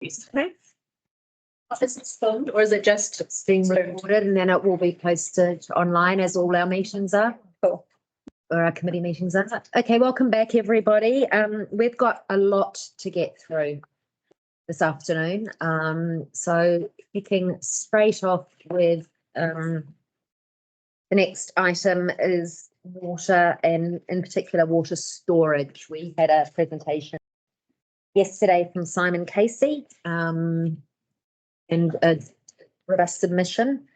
Okay. Is it filmed or is it just It's being recorded and then it will be posted online as all our meetings are. Cool. Or our committee meetings are. Okay, welcome back, everybody. We've got a lot to get through this afternoon. So kicking straight off with the next item is water, and in particular water storage. We had a presentation yesterday from Simon Casey and a robust submission.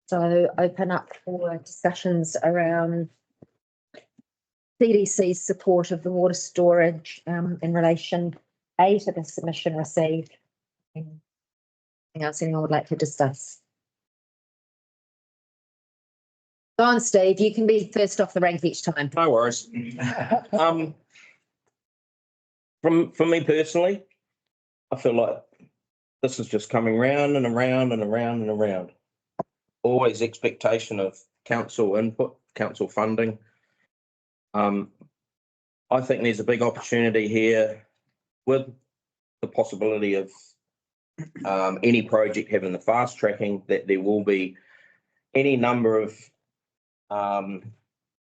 So open up for discussions around CDC's support of the water storage in relation to the submission received. Anything else anyone would like to discuss? Go on, Steve, you can be first off the rank each time. No worries. For me personally, I feel like this is just coming round and around and around and around. Always expectation of council input, council funding. I think there's a big opportunity here with the possibility of any project having the fast tracking, that there will be any number of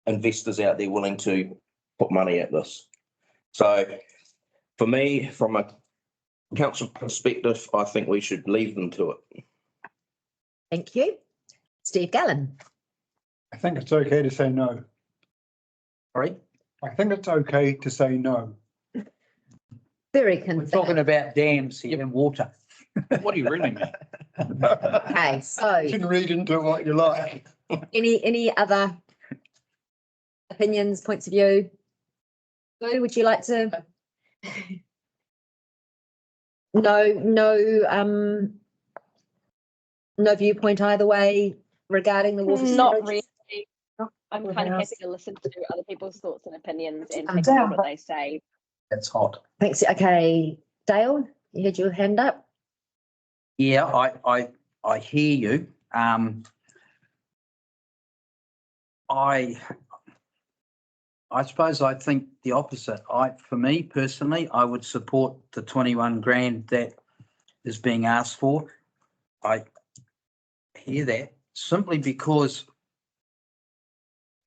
investors out there willing to put money at this. So for me, from a council perspective, I think we should leave them to it. Thank you. Steve Gallen. I think it's okay to say no. Sorry? I think it's okay to say no. Very We're concerned. talking about dams here and water. What do you really mean? Okay, so You can read into what you like. any other opinions, points of view? Lou, would you like to? No viewpoint either way regarding the water storage? not really? I'm kind of happy to listen to other people's thoughts and opinions and take on what they say. It's hot. Thanks. Okay, Dale, you had your hand up. Yeah, I hear you. I suppose I think the opposite. For me personally, I would support the 21 grand that is being asked for. I hear that simply because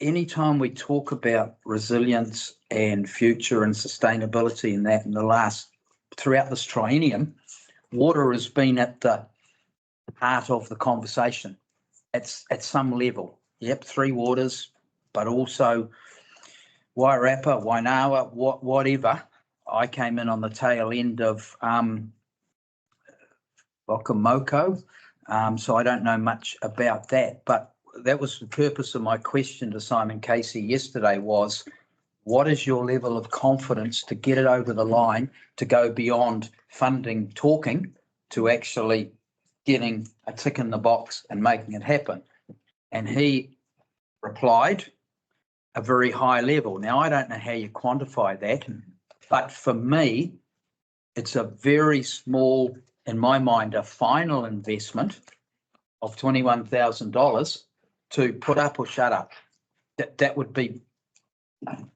anytime we talk about resilience and future and sustainability and that throughout this triennium, water has been at the heart of the conversation at some level. Yep, 3 waters, but also Wairarapa, Wainawa, whatever. I came in on the tail end of Wakamoko, so I don't know much about that, but that was the purpose of my question to Simon Casey yesterday was, what is your level of confidence to get it over the line, to go beyond funding, talking, to actually getting a tick in the box and making it happen? And he replied, a very high level. Now, I don't know how you quantify that, but for me, it's a very small, in my mind, a final investment of $21,000 to put up or shut up. That would be,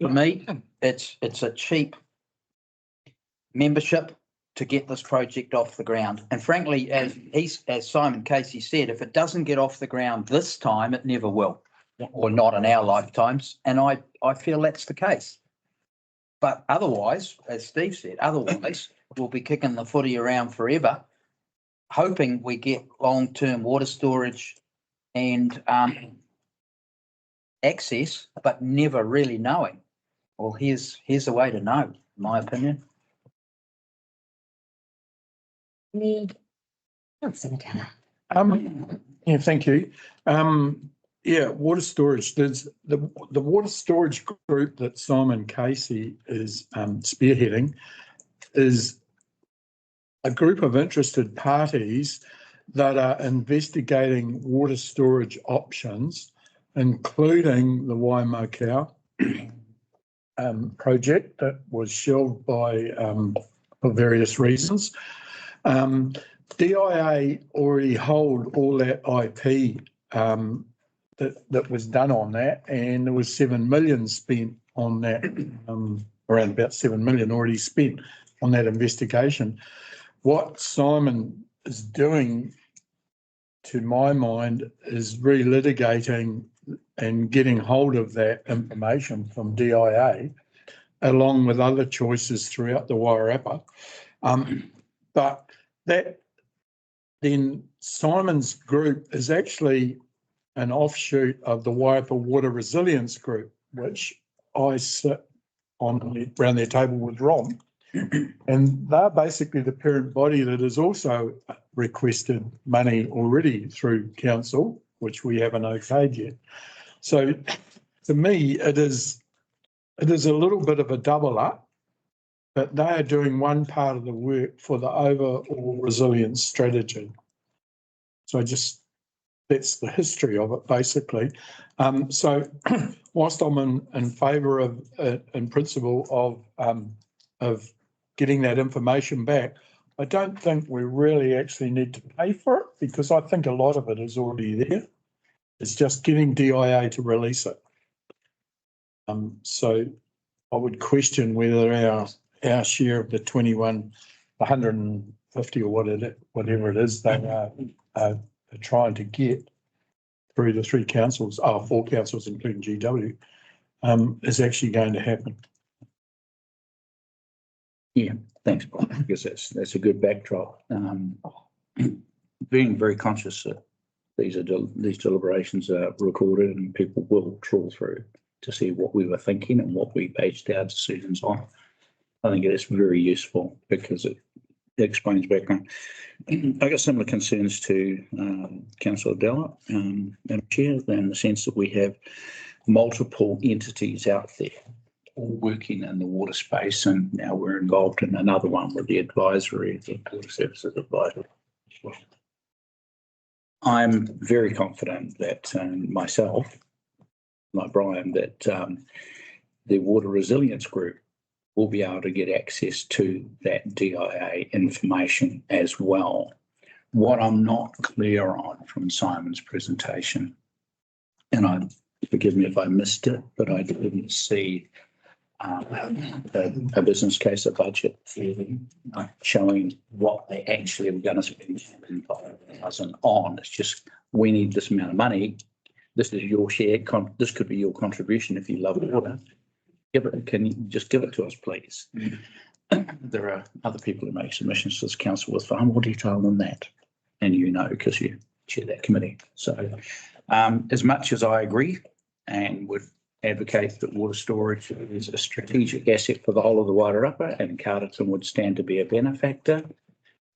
for me, it's a cheap membership to get this project off the ground. And frankly, as Simon Casey said, if it doesn't get off the ground this time, it never will, or not in our lifetimes. And I feel that's the case. But otherwise, as Steve said, we'll be kicking the footy around forever, hoping we get long-term water storage and access, but never really knowing. Well, here's a way to know, in my opinion. Yeah, Thank you. Yeah, water storage. There's the water storage group that Simon Casey is spearheading is a group of interested parties that are investigating water storage options, including the Waimokau project that was shelved by for various reasons. DIA already hold all that IP that was done on that, and there was 7 million spent on that, around about 7 million already spent on that investigation. what Simon is doing, to my mind, is relitigating and getting hold of that information from DIA, along with other choices throughout the Wairarapa. But that then Simon's group is actually an offshoot of the Wairarapa Water Resilience Group, which I sit on around their table with Ron. And they're basically the parent body that has also requested money already through council, which we haven't okayed yet. So to me, it is a little bit of a double up, but they are doing one part of the work for the overall resilience strategy. So that's the history of it, basically. So whilst I'm in favour of, in principle, of getting that information back, I don't think we really actually need to pay for it, because I think a lot of it is already there. It's just getting DIA to release it. So I would question whether our share of the 150 or whatever it is they are trying to get through the 4 councils, including GW, is actually going to happen. Yeah, thanks, Bob. I guess that's a good backdrop. Being very conscious that these deliberations are recorded and people will trawl through to see what we were thinking and what we based our decisions on. I think it is very useful because it explains background. I got similar concerns to Councillor Della and Chair, in the sense that we have multiple entities out there all working in the water space, and now we're involved in another one with the advisory, the Water Services Advisory. I'm very confident that myself, like Brian, that the Water Resilience Group will be able to get access to that DIA information as well. What I'm not clear on from Simon's presentation, and forgive me if I missed it, but I didn't see a business case, a budget showing what they actually were going to spend $5,000 on. It's just, we need this amount of money. This is your share. This could be your contribution if you love water. Can you just give it to us, please? There are other people who make submissions to this council with far more detail than that, and you know, because you chair that committee. So as much as I agree and would advocate that water storage is a strategic asset for the whole of the Wairarapa, and Carterton would stand to be a benefactor,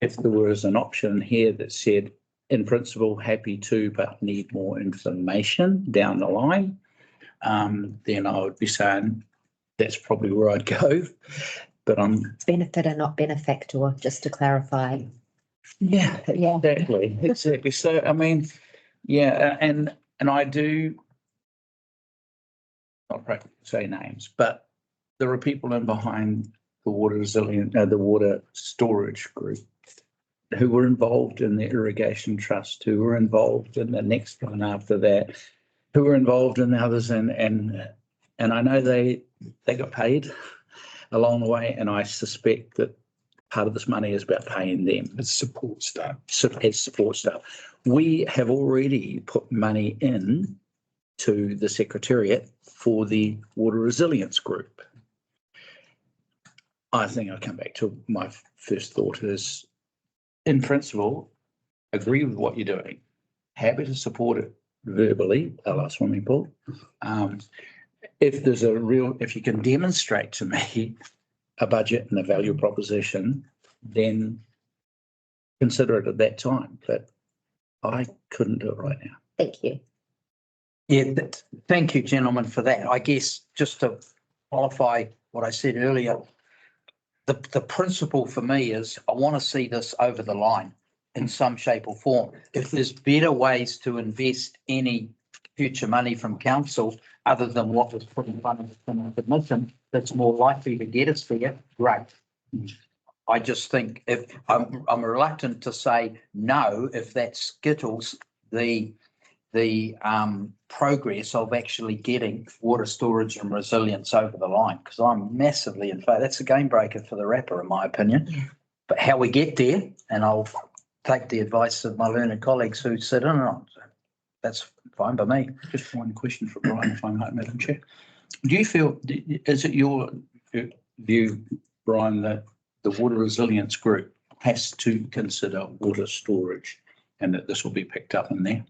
if there was an option here that said, in principle, happy to, but need more information down the line, then I would be saying that's probably where I'd go. But Benefit and not benefactor, just to clarify. Yeah, exactly. So I mean, yeah, and I do not practically say names, but there are people in behind the water storage group who were involved in the irrigation trust, who were involved in the next one after that, who were involved in the others, and I know they got paid along the way, and I suspect that part of this money is about paying them. It's support staff. It's support staff. We have already put money in to the Secretariat for the Water Resilience Group. I think I'll come back to my first thought is, in principle, agree with what you're doing. Happy to support it verbally, a la swimming pool. If you can demonstrate to me a budget and a value proposition, then consider it at that time. But I couldn't do it right now. Thank you. Yeah, thank you, gentlemen, for that. I guess just to qualify what I said earlier, the principle for me is I want to see this over the line in some shape or form. If there's better ways to invest any future money from council other than what was put in front of the submission, that's more likely to get us there, great. I just think if I'm reluctant to say no if that skittles the progress of actually getting water storage and resilience over the line, because I'm massively in favour. That's a game breaker for the wrapper, in my opinion. But how we get there, and I'll take the advice of my learned colleagues who sit in on it. That's fine by me. Just one question for Brian, if I might, Madam Chair. Do you feel, is it your view, Brian, that the water resilience group has to consider water storage and that this will be picked up in there?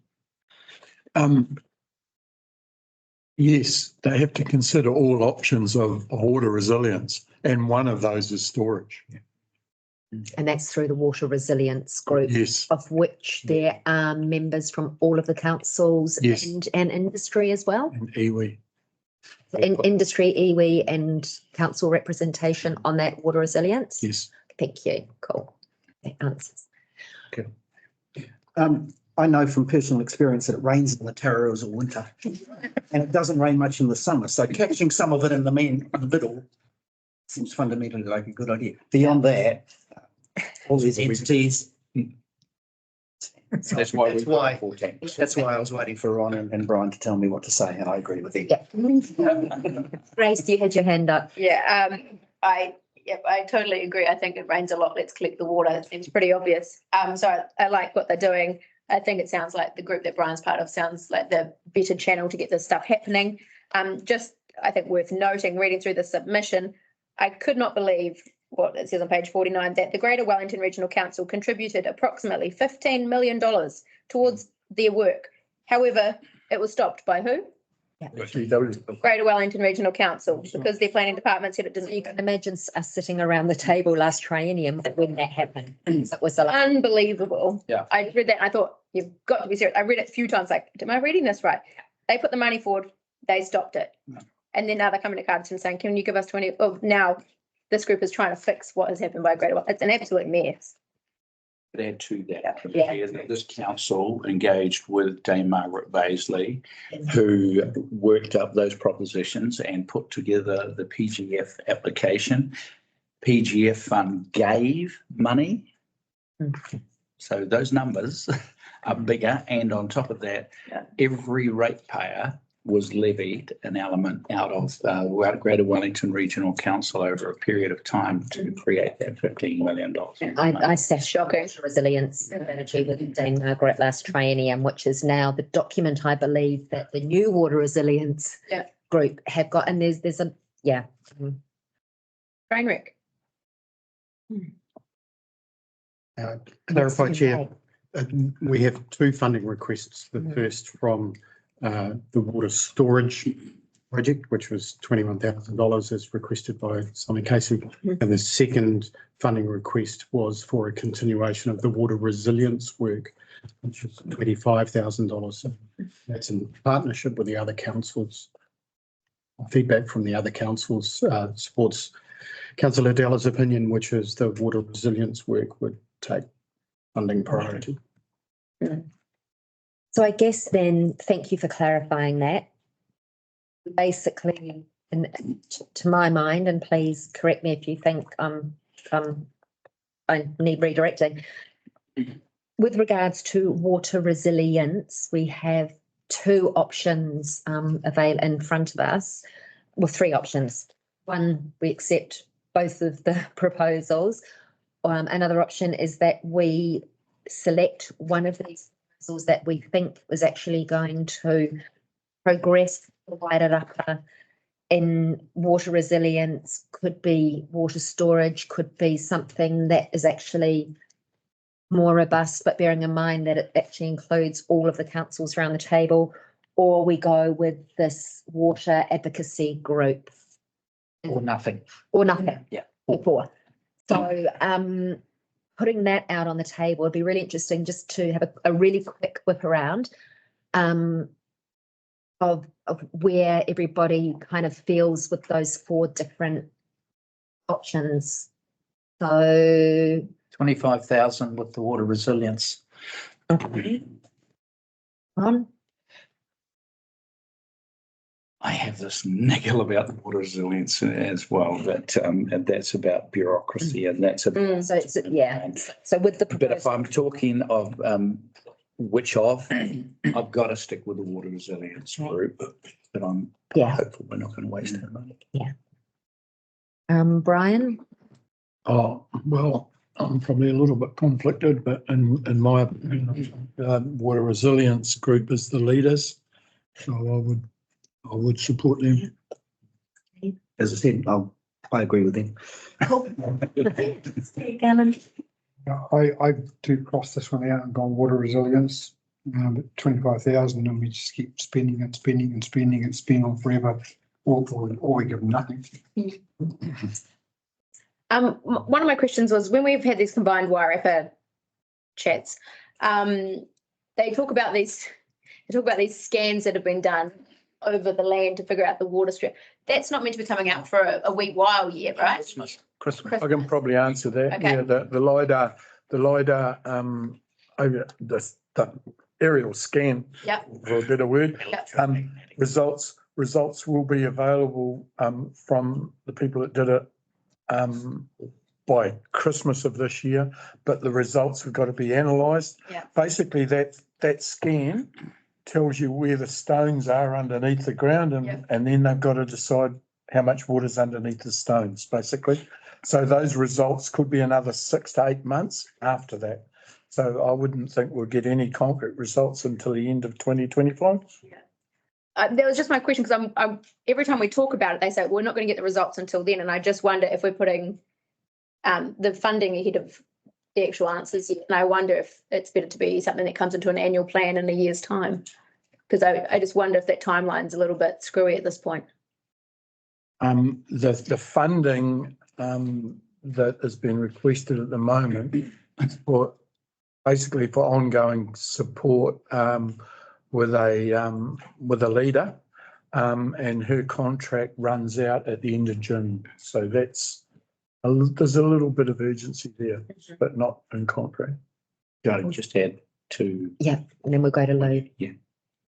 Yes, they have to consider all options of water resilience, and one of those is storage. And that's through the water resilience group, Yes, of which there are members from all of the councils Yes. and industry as well. and iwi. In industry, iwi and council representation on that water resilience. Yes. Thank you. Cool. That answers. I know from personal experience that it rains in the Tararua all winter and it doesn't rain much in the summer. So catching some of it in the middle seems fundamentally like a good idea. Beyond that, all these entities. That's why That's why, that's why I was waiting for Ron and Brian to tell me what to say, and I agree with them. Yeah. Grace, you had your hand up. Yeah, I totally agree. I think it rains a lot. Let's collect the water. It seems pretty obvious. So I like what they're doing. I think it sounds like the group that Brian's part of sounds like the better channel to get this stuff happening. Just, I think worth noting, reading through the submission, I could not believe what it says on page 49, that the Greater Wellington Regional Council contributed approximately $15 million towards their work. However, it was stopped by who? Greater Wellington Regional Council, because their planning department said it didn't. You can imagine us sitting around the table last triennium when that happened. It was Unbelievable. Yeah. I read that and I thought, you've got to be serious. I read it a few times, like, am I reading this right? They put the money forward, they stopped it. Yeah. And then now they're coming to Carterton saying, can you give us 20? Oh, now this group is trying to fix what has happened by Greater Wellington. It's an absolute mess. Could add to that, Yeah. that this council engaged with Dame Margaret Baisley, who worked up those propositions and put together the PGF application. PGF fund gave money. So those numbers are bigger, and on top of that, Yeah. every ratepayer was levied an element out of Greater Wellington Regional Council over a period of time to create that $15 million. I sat Shocking. water resilience strategy with Dame Margaret last triennium, which is now the document, I believe, that the new water resilience Yeah. group have got. And there's a, yeah. Train wreck. Clarify, Chair, we have two funding requests. The first from the water storage project, which was $21,000 as requested by Simon Casey. And the second funding request was for a continuation of the water resilience work, which is $25,000. That's in partnership with the other councils. Feedback from the other councils supports Councillor Della's opinion, which is the water resilience work would take funding priority. So I guess then, thank you for clarifying that. Basically, to my mind, and please correct me if you think I need redirecting. With regards to water resilience, we have two options available in front of us. Well, three options. One, we accept both of the proposals. Another option is that we select one of these proposals that we think is actually going to progress the Wairarapa in water resilience, could be water storage, could be something that is actually more robust, but bearing in mind that it actually includes all of the councils around the table, or we go with this water advocacy group. Or nothing. Or nothing. Yeah. Or four. So putting that out on the table would be really interesting, just to have a really quick whip around of where everybody kind of feels with those four different options. So 25,000 with the water resilience. Ron? I have this niggle about the water resilience as well, that and that's about bureaucracy, and that's about. So it's, yeah. So with the But if proposal, I'm talking of I've got to stick with the water resilience group, but I'm Yeah. hopeful we're not going to waste our money. Brian? Oh, well, I'm probably a little bit conflicted, but in my opinion, water resilience group is the leaders. So I would support them. As I said, I agree with them. Alan? I do cross this one out and gone water resilience, 25,000, and we just keep spending and spending and spending and spending on forever, or we give them nothing. One of my questions was when we've had these combined Wairarapa chats, they talk about these scans that have been done over the land to figure out the water strip. That's not meant to be coming out for a wee while yet, right? Christmas. I can probably answer that. Okay. Yeah, the LiDAR, over the aerial scan, Yep. for a better word. Yep. Results will be available from the people that did it by Christmas of this year, but the results have got to be analysed. Yeah. Basically, that scan tells you where the stones are underneath the ground, and then they've got to decide how much water's underneath the stones, basically. So those results could be another 6 to 8 months after that. So I wouldn't think we'll get any concrete results until the end of 2025. That was just my question, because I'm every time we talk about it, they say we're not going to get the results until then, and I just wonder if we're putting the funding ahead of the actual answers yet. And I wonder if it's better to be something that comes into an annual plan in a year's time, because I just wonder if that timeline's a little bit screwy at this point. The funding that has been requested at the moment for basically for ongoing support with a leader, and her contract runs out at the end of June. So there's a little bit of urgency there, but not in contract. Can I just add to? Yeah, and then we'll go to Lou.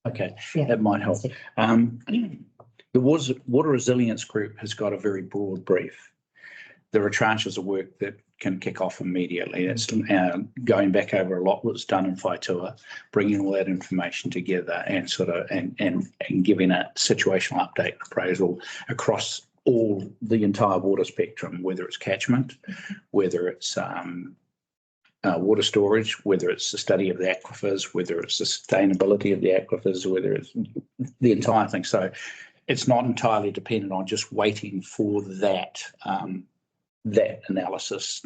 Okay, Yeah. that might help. The water resilience group has got a very broad brief. There are tranches of work that can kick off immediately. That's going back over a lot that was done in Whaitua, bringing all that information together and and giving a situational update appraisal across the entire water spectrum, whether it's catchment, whether it's water storage, whether it's the study of the aquifers, whether it's the sustainability of the aquifers, whether it's the entire thing. So it's not entirely dependent on just waiting for that analysis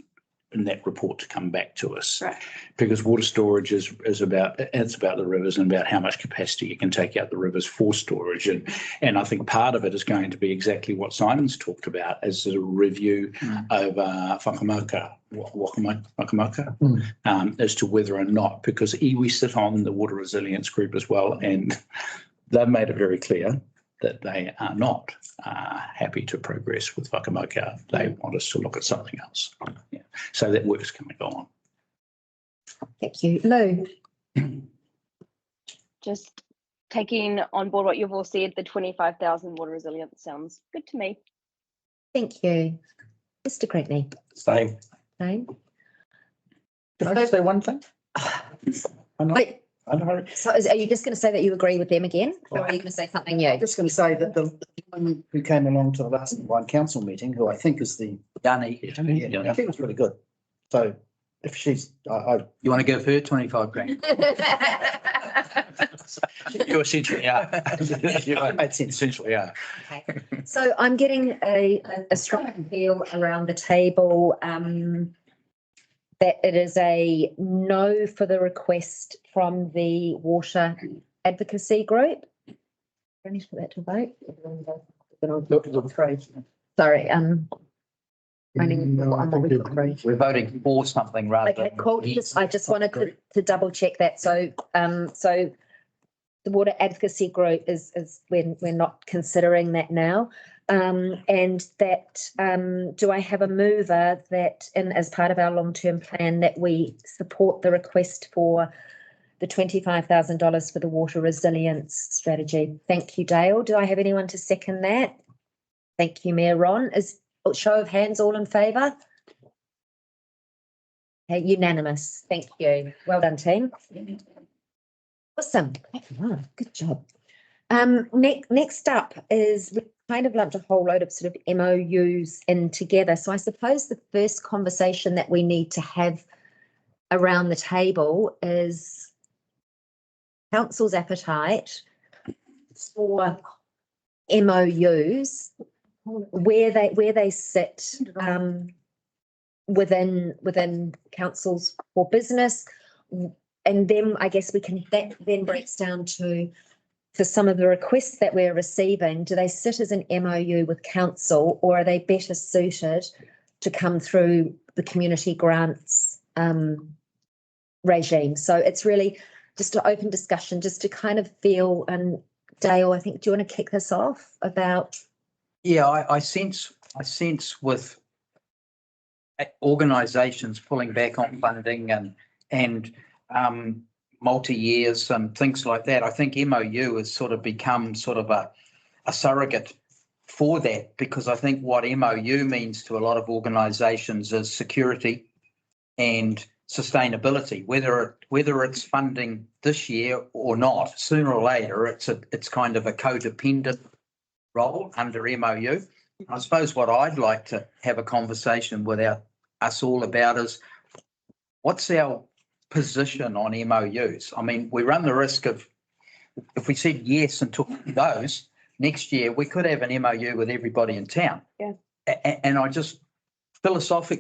and that report to come back to us. Right. Because water storage is about the rivers and about how much capacity you can take out the rivers for storage. And I think part of it is going to be exactly what Simon's talked about as a review of whakamoka, as to whether or not, because iwi sit on the water resilience group as well, and they've made it very clear that they are not happy to progress with whakamoka. They want us to look at something else. Yeah. So that work's going to go on. Thank you. Lou? Just taking on board what you've all said, the 25,000 water resilience sounds good to me. Thank you. Mr. Crackney? Same. Same. Can I say one thing? Wait, I know. so are you just going to say that you agree with them again, or are you going to say something new? I'm just going to say that the one who came along to the last combined council meeting, who I think is the Danny, I think it was really good. So if she's, you want to give her 25 grand? You essentially are. made sense. Essentially are. Okay. So I'm getting a strong feel around the table that it is a no for the request from the water advocacy group. I need to put that to vote. Sorry, We're voting for something rather okay, than. cool. I just wanted to double check that. So, so the water advocacy group is we're not considering that now. And that, do I have a mover that, and as part of our long-term plan, that we support the request for the $25,000 for the water resilience strategy? Thank you, Dale. Do I have anyone to second that? Thank you, Mayor Ron. Is show of hands all in favour? Okay, unanimous. Thank you. Well done, team. Awesome. Oh, good job. Next up is we kind of lumped a whole load of sort of MOUs in together. So I suppose the first conversation that we need to have around the table is council's appetite for MOUs, where they sit within councils for business, and then I guess that then breaks down to, for some of the requests that we're receiving, do they sit as an MOU with council, or are they better suited to come through the community grants regime? So it's really just an open discussion, just to kind of feel. And Dale, I think, do you want to kick this off about? Yeah, I sense with organisations pulling back on funding and multi-years and things like that, I think MOU has sort of become sort of a surrogate for that, because I think what MOU means to a lot of organisations is security and sustainability, whether it's funding this year or not. Sooner or later, it's kind of a codependent role under MOU. I suppose what I'd like to have a conversation with us all about is, what's our position on MOUs? I mean, we run the risk of, if we said yes and took those, next year we could have an MOU with everybody in town. Yeah. And I just,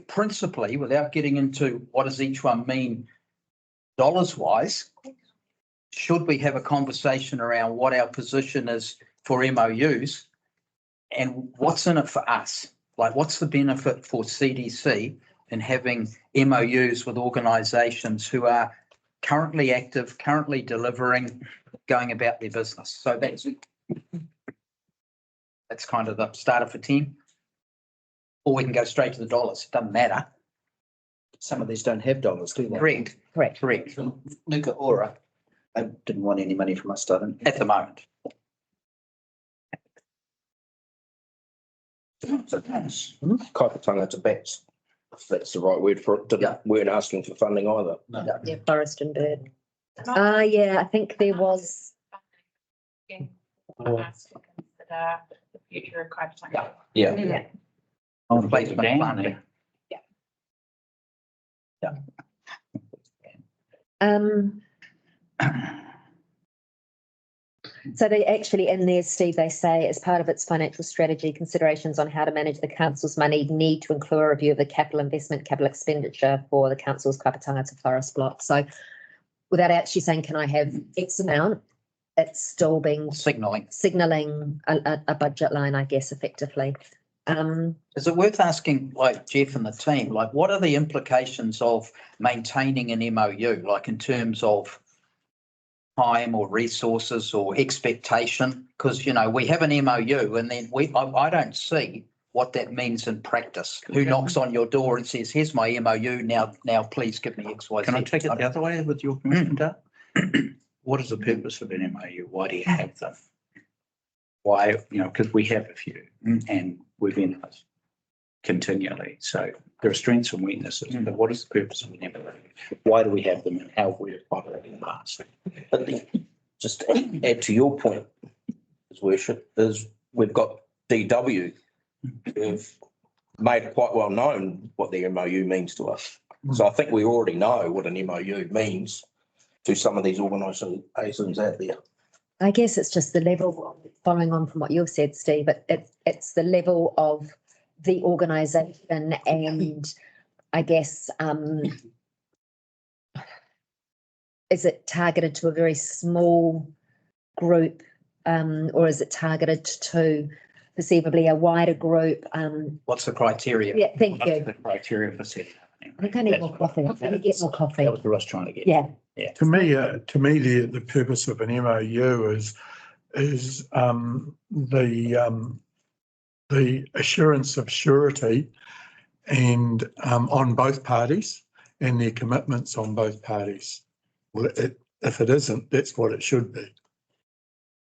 principally, without getting into what does each one mean dollars wise, should we have a conversation around what our position is for MOUs and what's in it for us? Like, what's the benefit for CDC in having MOUs with organisations who are currently active, currently delivering, going about their business? So that's kind of the starter for 10. Or we can go straight to the dollars. Doesn't matter. Some of these don't have dollars, do they? Correct. Nuka Ora, I didn't want any money from us, didn't At the moment. Carterton, it's a bets, if that's the right word for it. Weren't asking for funding either. Yeah, Forest and Bird. Yeah, I think there was. For us to consider the future of Carterton. Yeah. On placement funding. So they actually, in there, Steve, they say, as part of its financial strategy, considerations on how to manage the council's money need to include a review of the capital expenditure for the council's Kapatanga Forest block. So without actually saying, can I have X amount, it's still being signalling a budget line, I guess, effectively. Is it worth asking, like Jeff and the team, like what are the implications of maintaining an MOU, like in terms of time or resources or expectation? Because, you know, we have an MOU and then I don't see what that means in practice. Who knocks on your door and says, here's my MOU, now please give me X, Y, Z. Can I take it the other way with your permission, Doug? What is the purpose of an MOU? Why do you have them? Why, you know, because we have a few and we've been continually. So there are strengths and weaknesses, but what is the purpose of an MOU? Why do we have them and how have we operated in the past? But just to add to your point, His Worship, is we've got DW who've made it quite well known what the MOU means to us. So I think we already know what an MOU means to some of these organisations out there. I guess it's just the level, following on from what you've said, Steve, but it's the level of the organisation and I guess, is it targeted to a very small group or is it targeted to perceivably a wider group? What's the criteria? Yeah, thank you. The criteria for setting up. I think I need more coffee. I'm going to get more coffee. That was what I was trying to get. Yeah. To me, the purpose of an MOU is the assurance of surety and on both parties and their commitments on both parties. Well, if it isn't, that's what it should be.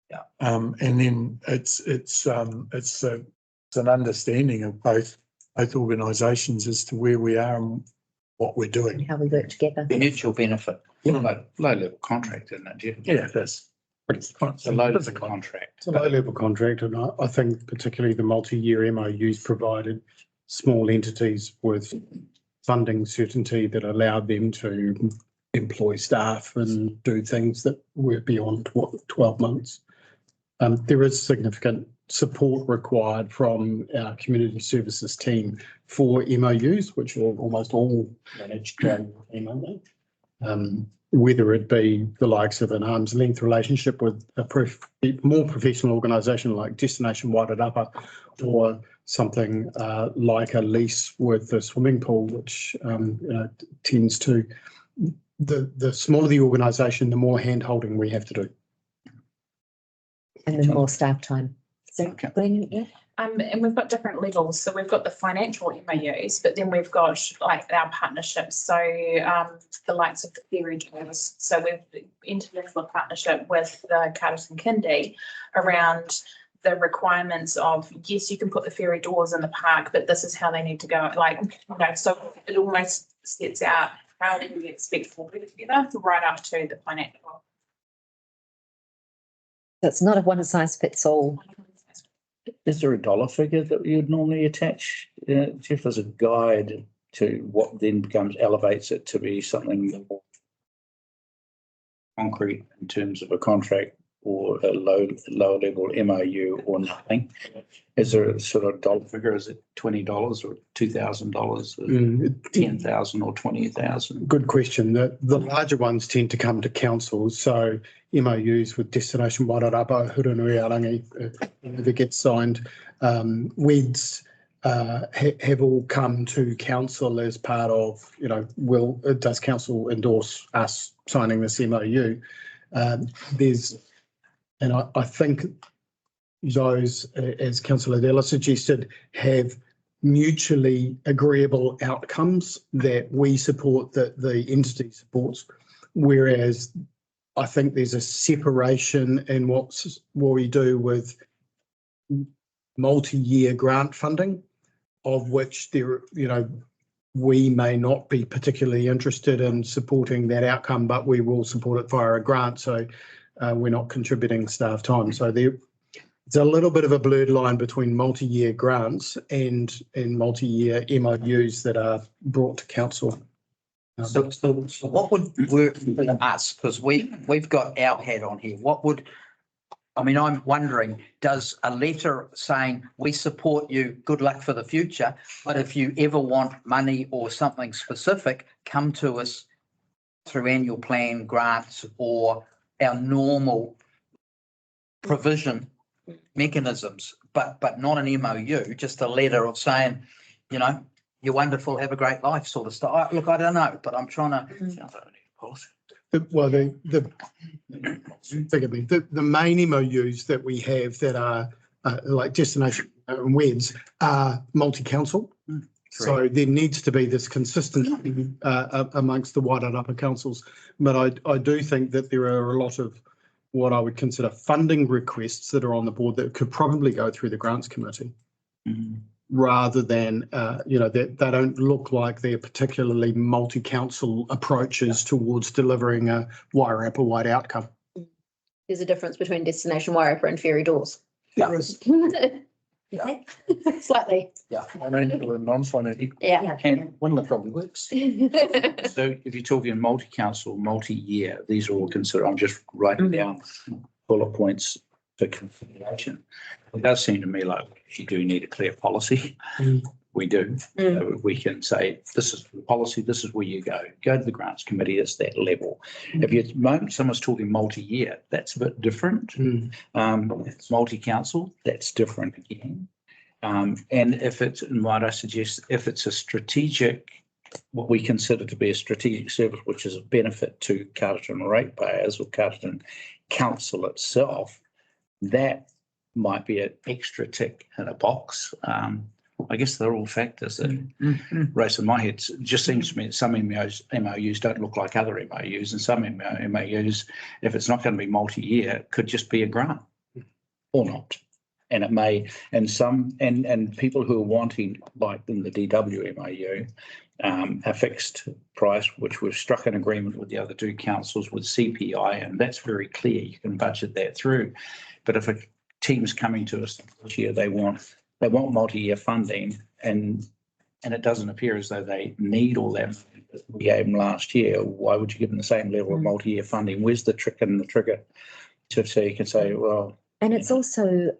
Yeah. And then it's an understanding of both organisations as to where we are and what we're doing. How we work together. Mutual benefit. Low level contract, isn't it, Jeff? Yeah, it is. It's a low level contract. It's a low-level contract, and I think particularly the multi-year MOUs provided small entities with funding certainty that allowed them to employ staff and do things that were beyond 12 months. There is significant support required from our community services team for MOUs, which are almost all managed MOU. Whether it be the likes of an arm's length relationship with a more professional organisation like Destination Wairarapa, or something like a lease with the swimming pool, which tends to, the smaller the organisation, the more hand-holding we have to do. And then more staff time. So, Okay. Glenn, yeah? And we've got different levels. So we've got the financial MOUs, but then we've got like our partnerships. So the likes of the ferry drivers. So we've entered into a partnership with the Carterton Kindy around the requirements of, yes, you can put the ferry doors in the park, but this is how they need to go. So it almost sets out how do we expect to work together right up to the financial. It's not a one size fits all. Is there a dollar figure that you'd normally attach, Jeff, as a guide to what then elevates it to be something more concrete in terms of a contract or a lower level MOU or nothing? Is there a sort of dollar figure? Is it $20 or $2,000 or 10,000 or 20,000? Good question. The larger ones tend to come to council. So MOUs with Destination Wairarapa, Hurunui-Arangi, if it gets signed, WEDs have all come to council as part of, does council endorse us signing this MOU? And I think those, as Councillor Della suggested, have mutually agreeable outcomes that we support, that the entity supports, whereas I think there's a separation in what we do with multi-year grant funding, of which we may not be particularly interested in supporting that outcome, but we will support it via a grant. So we're not contributing staff time. So it's a little bit of a blurred line between multi-year grants and multi-year MOUs that are brought to council. So what would work for us? Because we've got our hat on here. I'm wondering, does a letter saying we support you, good luck for the future, but if you ever want money or something specific, come to us through annual plan grants or our normal provision mechanisms, but not an MOU, just a letter of saying, you're wonderful, have a great life sort of stuff. Look, I don't know, but I'm trying to. Well, forgive me, the main MOUs that we have that are like Destination and WEDs are multi-council. So there needs to be this consistency amongst the Wairarapa councils. But I do think that there are a lot of what I would consider funding requests that are on the board that could probably go through the grants committee, rather than, that they don't look like they're particularly multi-council approaches towards delivering a Wairarapa-wide outcome. There's a difference between Destination Wairarapa and ferry doors. There is. Slightly. Yeah. Financial and non-financial. Yeah. And One that probably works. so if you're talking multi-council, multi-year, these are all considered. I'm just writing down bullet points for consideration. It does seem to me like you do need a clear policy. We do. We can say, this is the policy, this is where you go. Go to the grants committee, it's that level. If someone's talking multi-year, that's a bit different. Multi-council, that's different again. And if it's, might I suggest, if it's a strategic, what we consider to be a strategic service, which is a benefit to Carterton ratepayers or Carterton Council itself, that might be an extra tick in a box. I guess they're all factors that race in my head. It just seems to me that some MOUs don't look like other MOUs, and some MOUs, if it's not going to be multi-year, could just be a grant or not. And it may, and people who are wanting, like in the DW MOU, a fixed price, which we've struck an agreement with the other two councils with CPI, and that's very clear. You can budget that through. But if a team's coming to us this year, they want multi-year funding, and it doesn't appear as though they need all that money that we gave them last year. Why would you give them the same level of multi-year funding? Where's the trick and the trigger so you can say, well. And it's also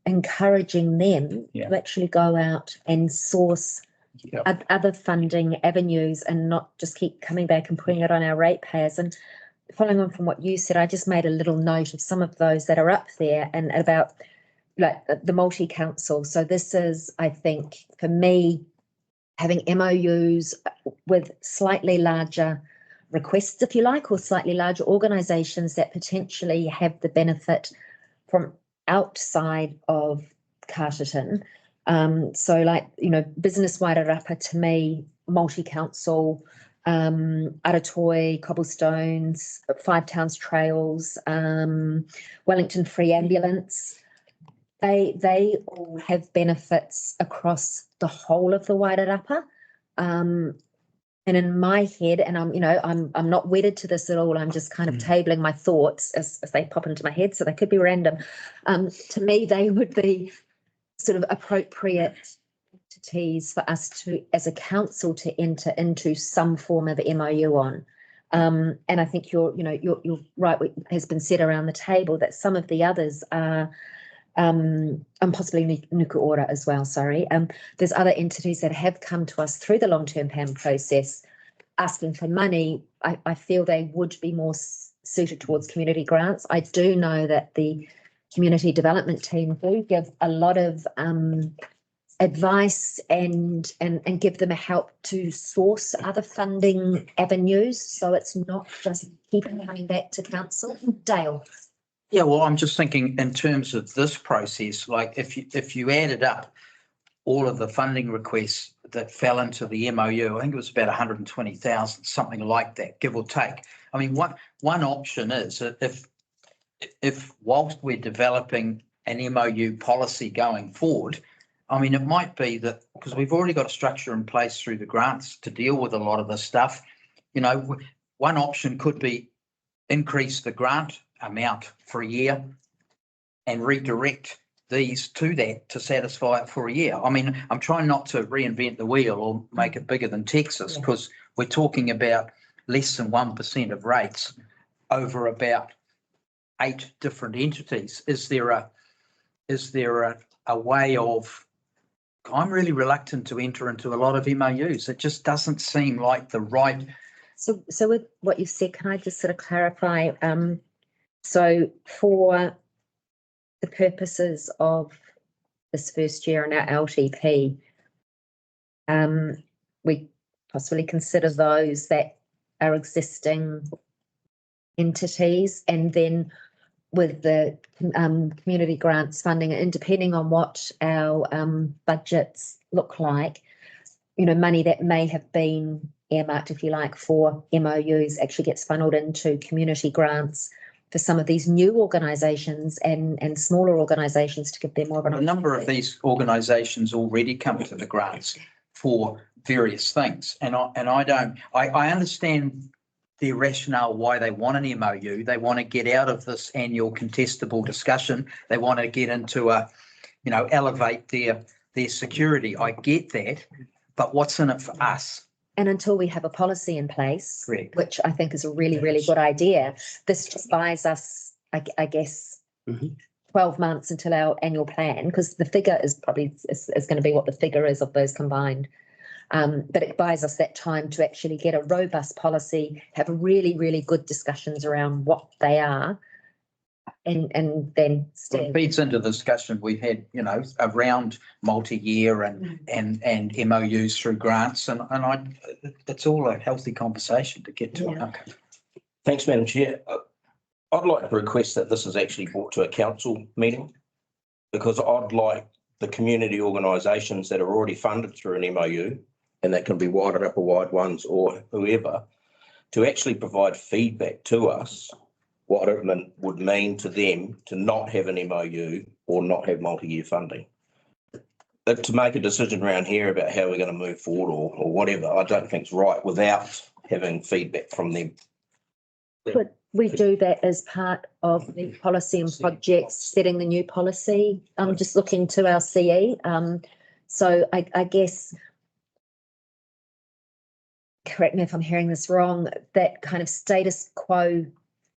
encouraging them to actually go out and source other funding avenues and not just keep coming back and putting it on our ratepayers. And following on from what you said, I just made a little note of some of those that are up there and about like the multi-council. So this is, I think, for me, having MOUs with slightly larger requests, if you like, or slightly larger organisations that potentially have the benefit from outside of Carterton. So like, you know, business Wairarapa to me, multi-council, Aratoi, Cobblestones, Five Towns Trails, Wellington Free Ambulance, they all have benefits across the whole of the Wairarapa. And in my head, and I'm not wedded to this at all. I'm just kind of tabling my thoughts as they pop into my head, so they could be random. To me, they would be sort of appropriate entities for us to, as a council, to enter into some form of MOU on. And I think you're right. What has been said around the table that some of the others are. And possibly Nuku'ora as well, sorry. There's other entities that have come to us through the long-term plan process asking for money. I feel they would be more suited towards community grants. I do know that the community development team do give a lot of advice and give them a help to source other funding avenues. So it's not just keeping coming back to council. Dale. Yeah, well, I'm just thinking in terms of this process, like if you added up all of the funding requests that fell into the MOU, I think it was about 120,000, something like that, give or take. I mean, one option is if whilst we're developing an MOU policy going forward, I mean, it might be that because we've already got a structure in place through the grants to deal with a lot of this stuff, you know, one option could be increase the grant amount for a year and redirect these to that to satisfy it for a year. I mean, I'm trying not to reinvent the wheel or make it bigger than Texas because we're talking about less than 1% of rates over about 8 different entities. Is there a way of? I'm really reluctant to enter into a lot of MOUs. It just doesn't seem like the right. So with what you said, can I just sort of clarify? So for the purposes of this first year in our LTP, we possibly consider those that are existing entities, and then with the community grants funding, and depending on what our budgets look like, you know, money that may have been earmarked, if you like, for MOUs actually gets funneled into community grants for some of these new organisations and smaller organisations to give them more of an A number of these organisations already come to the grants for various things, and I understand the rationale why they want an MOU. They want to get out of this annual contestable discussion. They want to get into elevate their security. I get that, but what's in it for us? And until we have a policy in place, Correct. which I think is a really, really good idea, this just buys us, I guess, 12 months until our annual plan, because the figure is probably is going to be what the figure is of those combined. But it buys us that time to actually get a robust policy, have really, really good discussions around what they are, and then It feeds into the discussion we've had, around multi-year and MOUs through grants, and it's all a healthy conversation to get to. Yeah. Okay. Thanks, Madam Chair. I'd like to request that this is actually brought to a council meeting, because I'd like the community organisations that are already funded through an MOU, and that can be Wairarapa wide ones or whoever, to actually provide feedback to us what it would mean to them to not have an MOU or not have multi-year funding. to make a decision around here about how we're going to move forward or whatever, I don't think is right without having feedback from them. But we do that as part of the policy and projects, setting the new policy. I'm just looking to our CE. So I guess, correct me if I'm hearing this wrong, that kind of status quo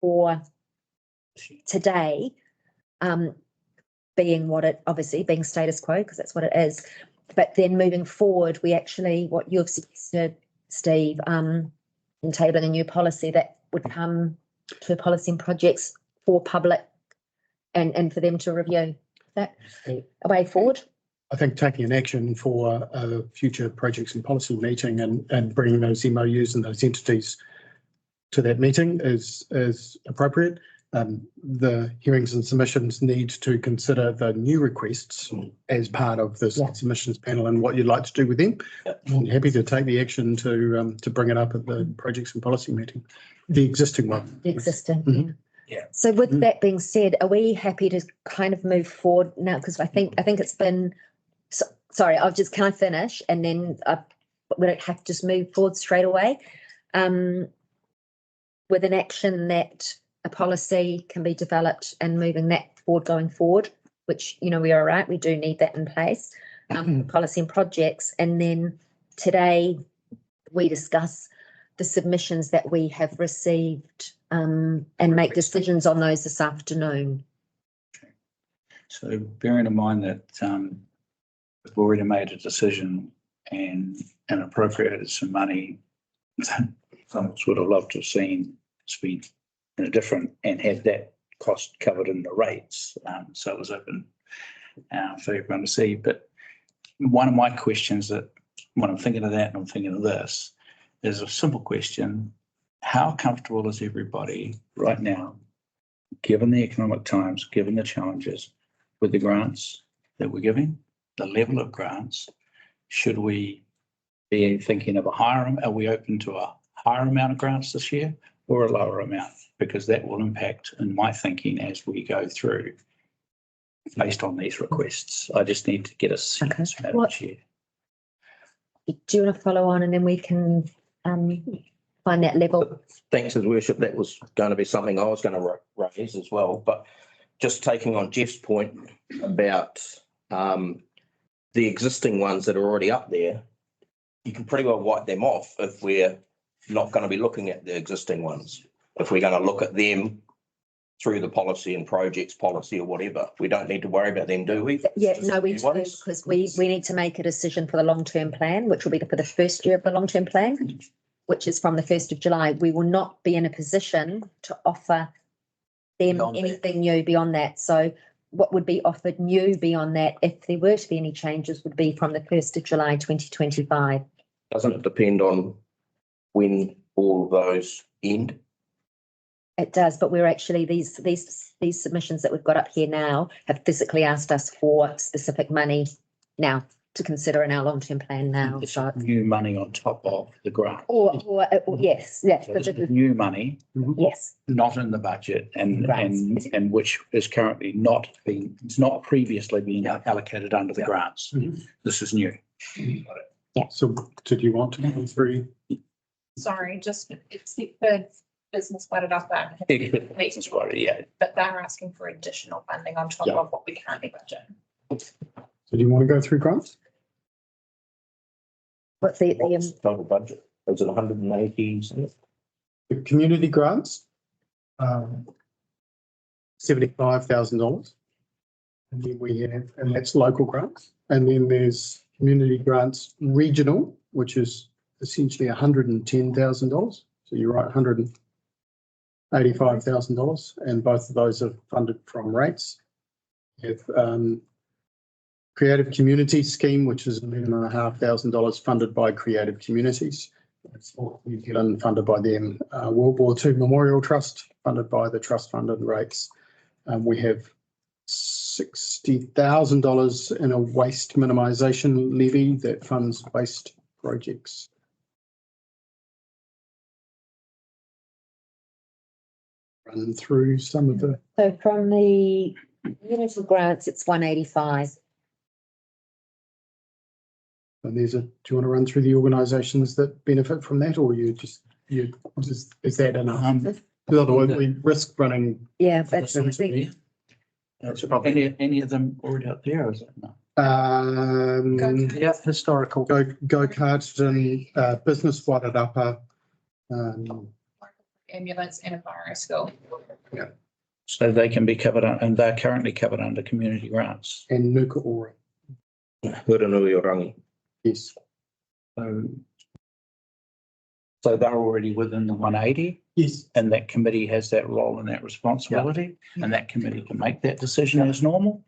for today, being what it, obviously being status quo, because that's what it is. But then moving forward, we actually, what you've suggested, Steve, in tabling a new policy that would come to policy and projects for public and for them to review. That a way forward? I think taking an action for a future projects and policy meeting and bringing those MOUs and those entities to that meeting is appropriate. The hearings and submissions need to consider the new requests as part of this submissions panel and what you'd like to do with them. I'm happy to take the action to bring it up at the projects and policy meeting, the existing one. The existing, Mhm. Yeah. So with that being said, are we happy to kind of move forward now? Because I think it's been, sorry, can I finish? And then we don't have to just move forward straight away. With an action that a policy can be developed and moving that forward going forward, which, you know, we are right, we do need that in place, policy and projects. And then today we discuss the submissions that we have received and make decisions on those this afternoon. So bearing in mind that we've already made a decision and appropriated some money, some of us would have loved to have seen spent in a different and had that cost covered in the rates. So it was open for everyone to see. But one of my questions that when I'm thinking of that and I'm thinking of this is a simple question. How comfortable is everybody right now, given the economic times, given the challenges, with the grants that we're giving, the level of grants? Should we be thinking of are we open to a higher amount of grants this year or a lower amount? Because that will impact in my thinking as we go through based on these requests. I just need to get a sense of What- Chair. Do you want to follow on and then we can find that level? Thanks, His Worship. That was going to be something I was going to raise as well. But just taking on Jeff's point about the existing ones that are already up there, you can pretty well wipe them off if we're not going to be looking at the existing ones. If we're going to look at them through the policy and projects policy or whatever, we don't need to worry about them, do we? Yeah, Just no, we new do, ones. because we need to make a decision for the long-term plan, which will be for the first year of the long-term plan, which is from the 1st of July. We will not be in a position to offer them Beyond that. anything new beyond that. So what would be offered new beyond that, if there were to be any changes, would be from the 1st of July 2025. Doesn't it depend on when all of those end? It does, but we're actually, these submissions that we've got up here now have physically asked us for specific money now to consider in our long-term plan now. It's So, new money on top of the grant. or yes, yes, So this is new money, yes, not in the budget and Grants. which is currently it's not previously been allocated under the grants. Mhm. This is new. So did you want to go through? Sorry, just it's the third business budget up there. Business quota, yeah. But they're asking for additional funding on top Yeah. of what we currently budget. So do you want to go through grants? what's the What's the total budget? Is it 180? The community grants, $75,000. And then we have, and that's local grants. And then there's community grants regional, which is essentially $110,000. So you're right, $185,000. And both of those are funded from rates. We have Creative Communities Scheme, which is $11,500 funded by Creative Communities. It's all New Zealand funded by them. World War II Memorial Trust funded by the trust funded rates. We have $60,000 in a waste minimisation levy that funds waste projects. Run through some of the, So from the community grants, it's 185. And do you want to run through the organisations that benefit from that, or is that enough? Because otherwise we risk running. Yeah, but I think That's probably any of them already up there, or is it not? Yeah, historical. Go Carterton, Business Wairarapa, Ambulance and enviro school. So they can be covered, and they're currently covered under community grants. and Nuka Ora. Huranui-Orangi. Yes. So they're already within the 180, Yes. and that committee has that role and that responsibility, and that committee can make that decision as normal.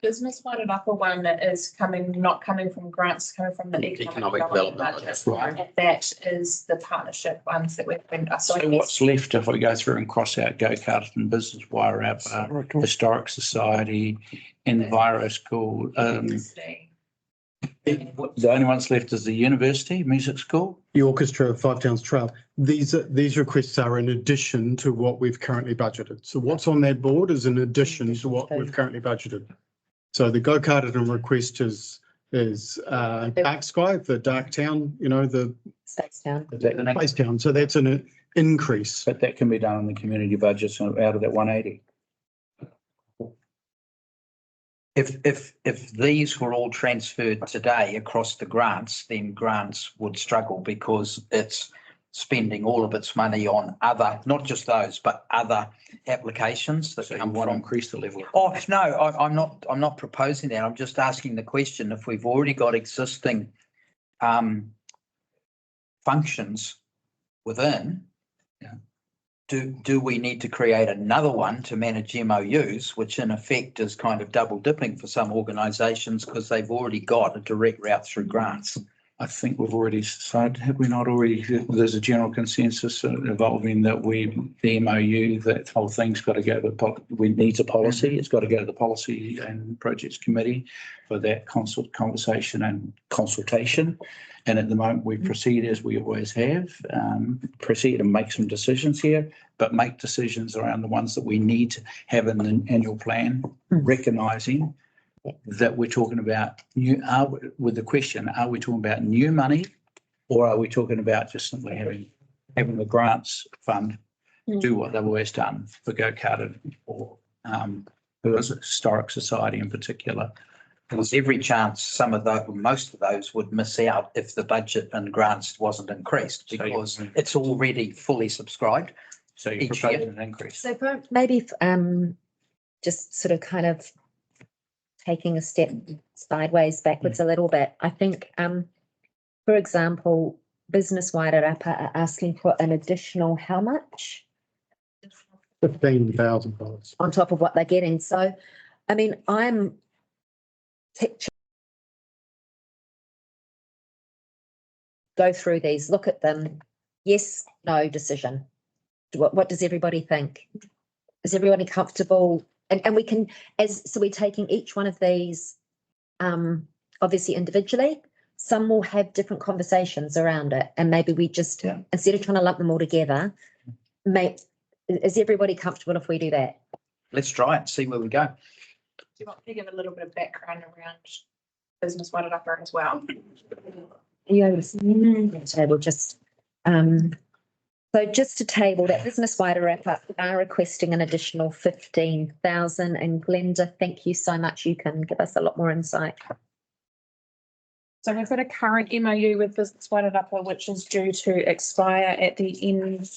Business Wairarapa one is not coming from grants, coming from the economic development budget. Right. And that is the partnership ones that we've been. So what's left if we go through and cross out Go Carterton, Business Wairarapa, Historic Society, Enviro School? The only ones left is the university, music school. The orchestra, Five Towns Trail. These requests are in addition to what we've currently budgeted. So what's on that board is in addition to what we've currently budgeted. So the Go Carterton request is Dark Sky, the Dark Town, the Space Town. Space Town. So that's an increase. But that can be done in the community budget, so out of that 180. If these were all transferred today across the grants, then grants would struggle because it's spending all of its money on other, not just those, but other applications that So you come want to from. increase the level. Oh, no, I'm not proposing that. I'm just asking the question, if we've already got existing functions within, do we need to create another one to manage MOUs, which in effect is kind of double dipping for some organisations because they've already got a direct route through grants? I think we've already decided, have we not already, there's a general consensus involving that the MOU, that whole thing's got to go to, we need a policy, it's got to go to the policy and projects committee for that conversation and consultation. And at the moment we proceed as we always have, proceed and make some decisions here, but make decisions around the ones that we need to have in the annual plan, recognising that we're talking about with the question, are we talking about new money, or are we talking about just simply having the grants fund do what they've always done for Go Carterton or the Historic Society in particular? There's every chance most of those would miss out if the budget and grants wasn't increased because it's already fully subscribed. So you Each propose year. an increase. So maybe just sort of kind of taking a step sideways, backwards a little bit. I think, for example, Business Wairarapa are asking for an additional how much? $15,000 on top of what they're getting. So, I mean, I'm go through these, look at them. Yes, no decision. What does everybody think? Is everybody comfortable? And we can, so we're taking each one of these, obviously individually. Some will have different conversations around it, and maybe we just, instead of trying to lump them all together, is everybody comfortable if we do that? Let's try it, see where we go. Do you want me to give a little bit of background around Business Wairarapa as well? Are you able to see the table? Just so just to table that, Business Wairarapa are requesting an additional 15,000. And Glenda, thank you so much. You can give us a lot more insight. So we've got a current MOU with Business Wairarapa, which is due to expire at the end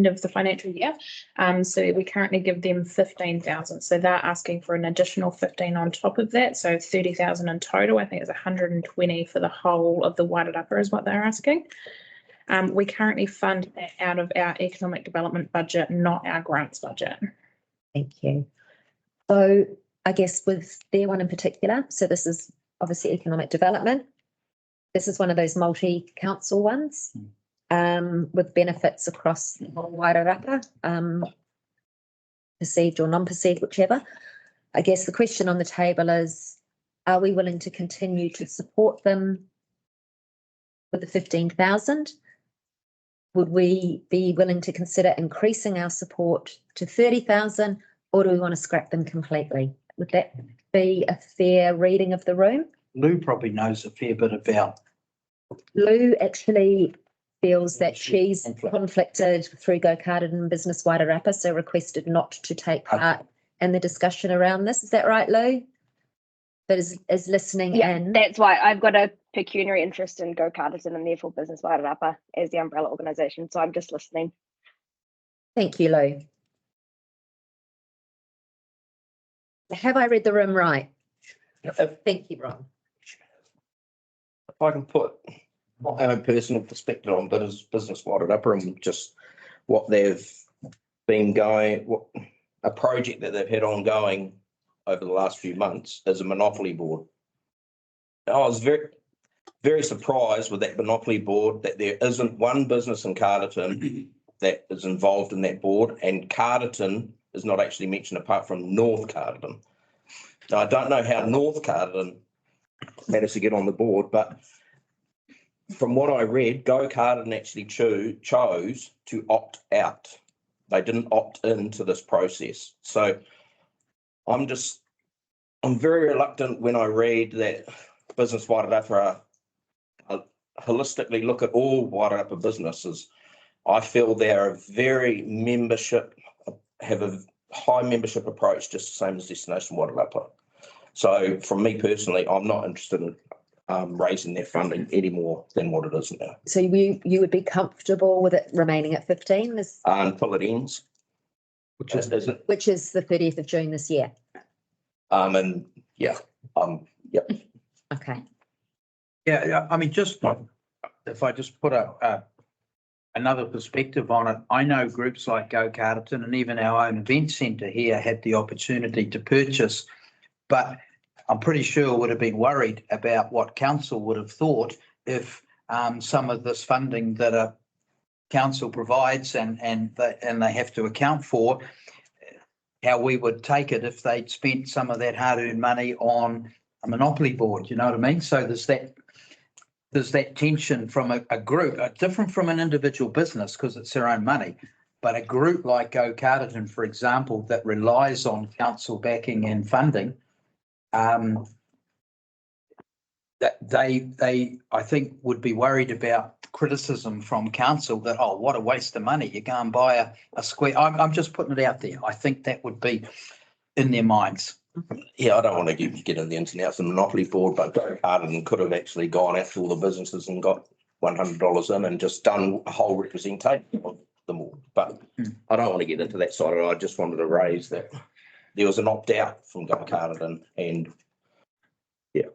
of the financial year. So we currently give them 15,000. So they're asking for an additional 15 on top of that. So 30,000 in total. I think it's 120 for the whole of the Wairarapa is what they're asking. We currently fund that out of our economic development budget, not our grants budget. Thank you. So I guess with their one in particular, so this is obviously economic development. This is one of those multi-council ones. With benefits across the whole Wairarapa, perceived or non-perceived, whichever. I guess the question on the table is, are we willing to continue to support them with the 15,000? Would we be willing to consider increasing our support to 30,000, or do we want to scrap them completely? Would that be a fair reading of the room? Lou probably knows a fair bit about. Lou actually feels that she's Conflict. conflicted through Go Carterton Business Wairarapa, so requested not to take part in the discussion around this. Is that right, Lou? But is listening Yeah, in. that's why I've got a pecuniary interest in Go Carterton and therefore Business Wairarapa as the umbrella organisation. So I'm just listening. Thank you, Lou. Have I read the room right? Thank you, Ron. If I can put my own personal perspective on Business Wairarapa and just what they've been going, a project that they've had ongoing over the last few months as a monopoly board. I was very, very surprised with that monopoly board that there isn't one business in Carterton that is involved in that board, and Carterton is not actually mentioned apart from North Carterton. Now, I don't know how North Carterton managed to get on the board, but from what I read, Go Carterton actually chose to opt out. They didn't opt into this process. So I'm very reluctant when I read that Business Wairarapa holistically look at all Wairarapa businesses. I feel they're have a high membership approach, just the same as Destination Wairarapa. So from me personally, I'm not interested in raising their funding any more than what it is now. So you would be comfortable with it remaining at 15 Until it ends. Which is, which is the 30th of June this year? And yeah, yep. Okay. yeah, I mean, just if I just put another perspective on it, I know groups like Go Carterton and even our own event centre here had the opportunity to purchase, but I'm pretty sure would have been worried about what council would have thought if some of this funding that a council provides and they have to account for, how we would take it if they'd spent some of that hard-earned money on a monopoly board, you know what I mean? So there's that tension from a group, different from an individual business because it's their own money, but a group like Go Carterton, for example, that relies on council backing and funding, that they I think would be worried about criticism from council that, oh, what a waste of money, you go and buy a square. I'm just putting it out there. I think that would be in their minds. Yeah, I don't want to get in the ins and outs of the monopoly board, but Go Carterton could have actually gone out to all the businesses and got $100 in and just done a whole representation of them all. But I don't want to get into that side of it. I just wanted to raise that there was an opt-out from Go Carterton and yeah.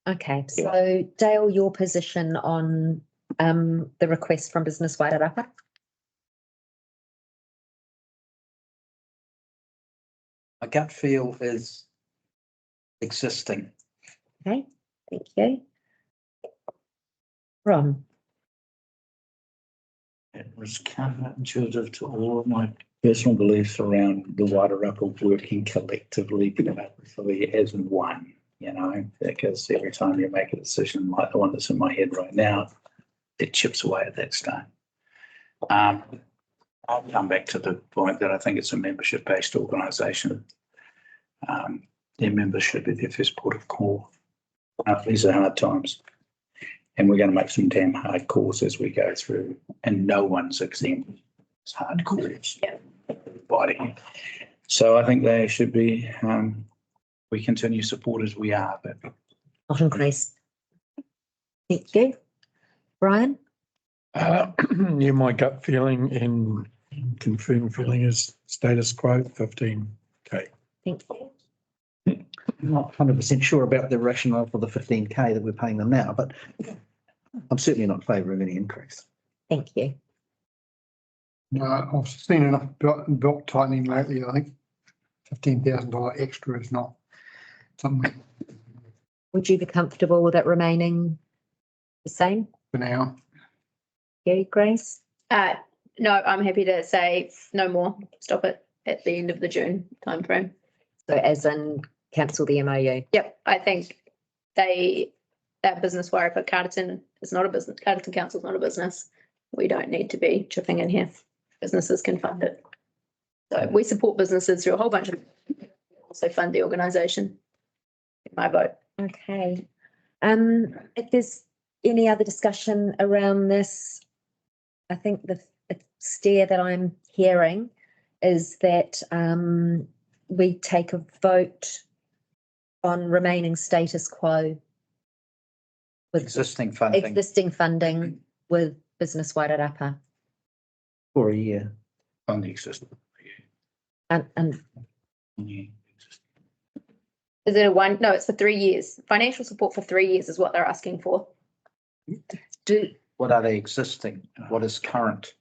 Okay, so Dale, your position on the request from Business Wairarapa? My gut feel is existing. Okay, thank you. Ron? It was counterintuitive to all of my personal beliefs around the Wairarapa working collectively as one, you know, because every time you make a decision like the one that's in my head right now, it chips away at that stone. I'll come back to the point that I think it's a membership-based organisation. Their members should be their first port of call. These are hard times, and we're going to make some damn hard calls as we go through, and no one's exempt. It's hard calls. Yeah. Everybody. So I think they should be. We continue support as we are, but Not increased. Thank you. Brian? Yeah, my gut feeling and confirmed feeling is status quo, 15K. Thank you. I'm not 100% sure about the rationale for the 15K that we're paying them now, but I'm certainly not in favour of any increase. Thank you. No, I've seen enough belt tightening lately. I think $15,000 extra is not something Would you be comfortable with it remaining the same? for now. Yeah, Grace? No, I'm happy to say no more. Stop it at the end of the June timeframe. So as in cancel the MOU? Yep, I think that Business Wairarapa Carterton is not a business. Carterton Council is not a business. We don't need to be chipping in here. Businesses can fund it. So we support businesses through a whole bunch of also fund the organisation. My vote. Okay. If there's any other discussion around this, I think the steer that I'm hearing is that we take a vote on remaining status quo with Existing funding with Business Wairarapa. For a year. On the existing. And Yeah. Is it a one? No, it's for 3 years. Financial support for 3 years is what they're asking for. What are they existing? What is current?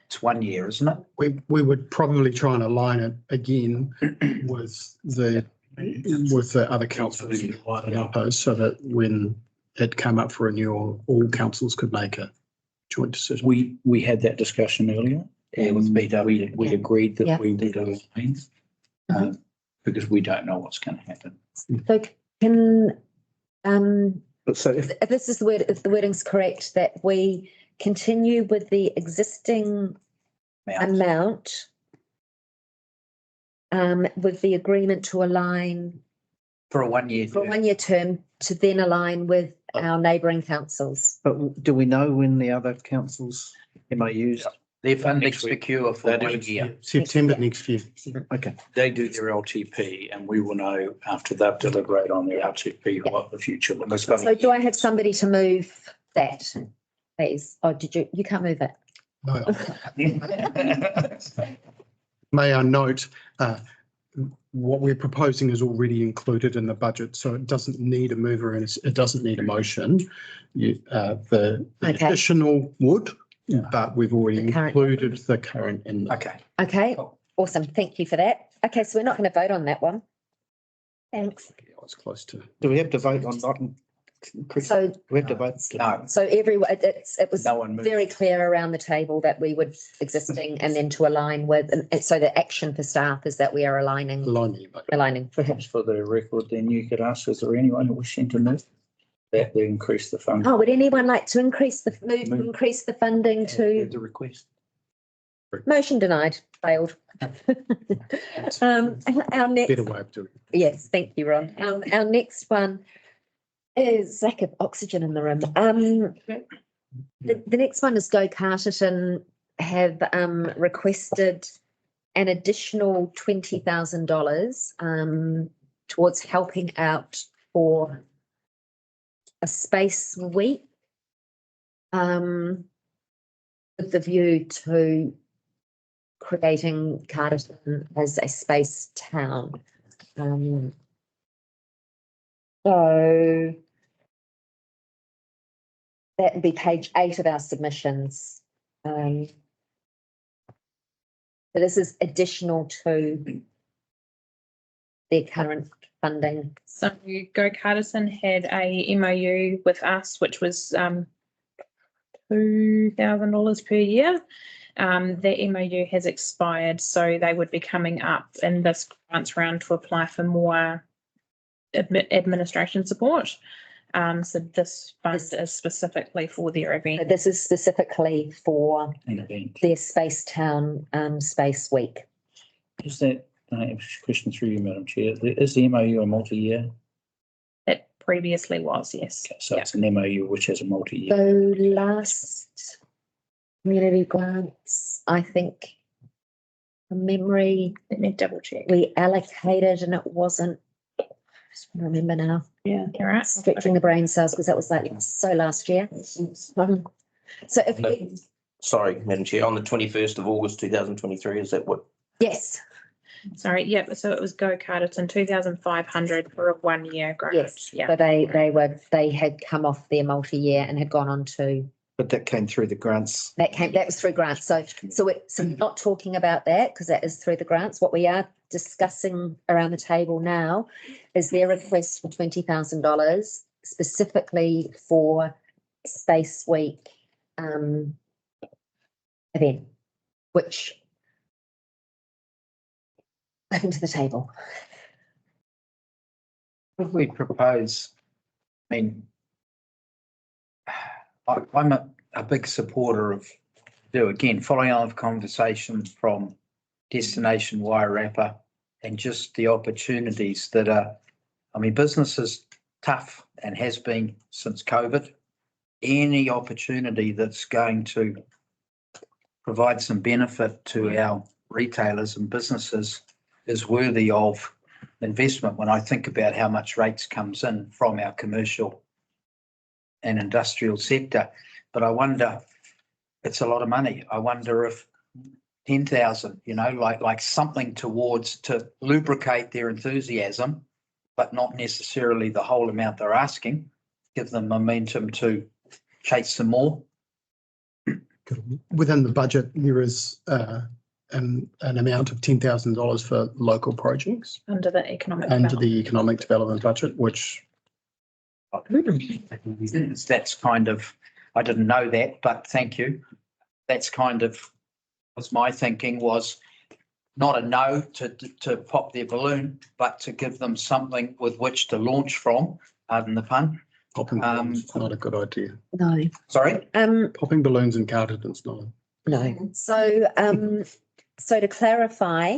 It's 1 year, isn't it? We would probably try and align it again with the other councils in Wairarapa, so that when it came up for renewal, all councils could make a joint decision. We had that discussion earlier. Yeah, with BW. We Yeah. agreed that Yeah. we would align, because we don't know what's going to happen. so can, But so if, if this is the word, if the wording's correct, that we continue with the existing amount with the agreement to align For a 1 year. for a 1 year term to then align with our neighbouring councils. but do we know when the other councils MOUs? Their funding's Next week. secure for That 1 is- year. September next year. Okay. They do their LTP and we will know after they've deliberated on their LTP what the future looks So like. do I have somebody to move that, please? Oh, you can't move it. No. May I note, what we're proposing is already included in the budget, so it doesn't need a mover and it doesn't need a motion. The Okay. additional would, but we've already The current. included the current in. the- Okay. Okay, Cool. awesome. Thank you for that. Okay, so we're not going to vote on that one. Thanks. I was close to. Do we have to vote on that? Chris, So, do we have to vote? No, so everyone, it was no one moved. very clear around the table that we would existing and then to align with, and so the action for staff is that we are aligning for him. For the record, then you could ask, is there anyone wishing to move that they increase the fund? Oh, would anyone like to increase the funding to? The request. Motion denied, failed. Our next, Better way of doing it. yes, thank you, Ron. Our next one is lack of oxygen in the room. The next one is Go Carterton have requested an additional $20,000 towards helping out for a space week with the view to creating Carterton as a space town. So that would be page 8 of our submissions. So this is additional to their current funding. So Go Carterton had a MOU with us, which was $2,000 per year. Their MOU has expired, so they would be coming up in this grants round to apply for more administration support. So this fund is specifically for their So event. this is specifically for An event. their Space Town Space Week. Is that, question through you, Madam Chair, is the MOU a multi-year? It previously was, yes. Okay, so it's an MOU which has a multi-year. So last community grants, I think, from memory, Let me double check. we allocated and it wasn't, I just want to remember now, You're right. stretching the brain cells because that was like so last year. So if we, Sorry, Madam Chair, on the 21st of August, 2023, is that what? yes, Sorry, yeah, so it was Go Carterton, 2,500 for a 1 year grant. yes, Yeah. so they had come off their multi-year and had gone on to, But that came through the grants. that was through grants. So we're not talking about that because that is through the grants. What we are discussing around the table now is their request for $20,000 specifically for Space Week event, which open to the table. If we propose, I mean, I'm a big supporter of, again, following on of conversations from Destination Wairarapa and just the opportunities that are I mean, business is tough and has been since COVID. Any opportunity that's going to provide some benefit to our retailers and businesses is worthy of investment when I think about how much rates comes in from our commercial and industrial sector. But I wonder, it's a lot of money. I wonder if 10,000, like something towards to lubricate their enthusiasm, but not necessarily the whole amount they're asking, give them momentum to chase some more. Within the budget, there is an amount of $10,000 for local projects Under the economic. under development. the economic development budget, which That's kind of, I didn't know that, but thank you. That's kind of was my thinking, was not a no to pop their balloon, but to give them something with which to launch from, pardon the pun. popping balloons is not a good idea. No. Sorry? Popping balloons in Carterton's not. No. So to clarify,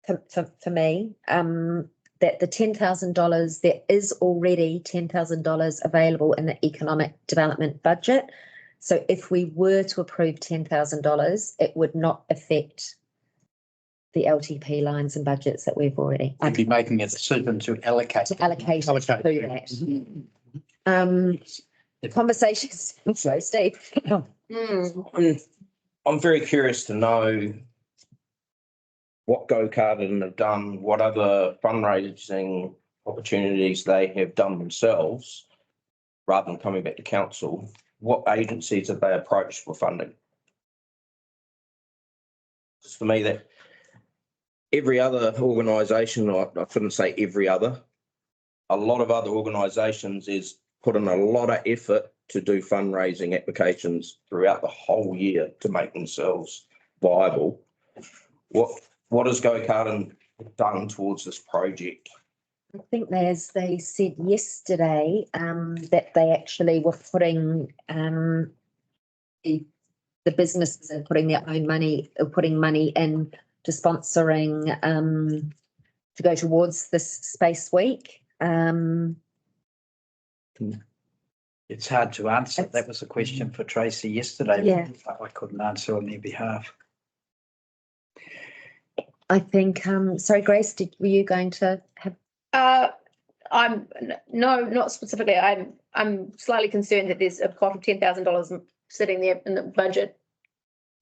for me, that the $10,000, there is already $10,000 available in the economic development budget. So if we were to approve $10,000, it would not affect the LTP lines and budgets that we've already. I'd be making a decision to allocate. To allocate to that. Conversations. So Steve. I'm very curious to know what Go Carterton have done, what other fundraising opportunities they have done themselves, rather than coming back to council. What agencies have they approached for funding? Just for me, that every other organisation, I shouldn't say every other, a lot of other organisations is put in a lot of effort to do fundraising applications throughout the whole year to make themselves viable. What has Go Carterton done towards this project? I think as they said yesterday, that they actually were putting the businesses and putting their own money, putting money in to sponsoring to go towards this space week. It's hard to answer. That was a question for Tracy yesterday. Yeah. I couldn't answer on their behalf. I think, sorry, Grace, were you going to have? Not specifically. I'm slightly concerned that there's a pot of $10,000 sitting there in the budget,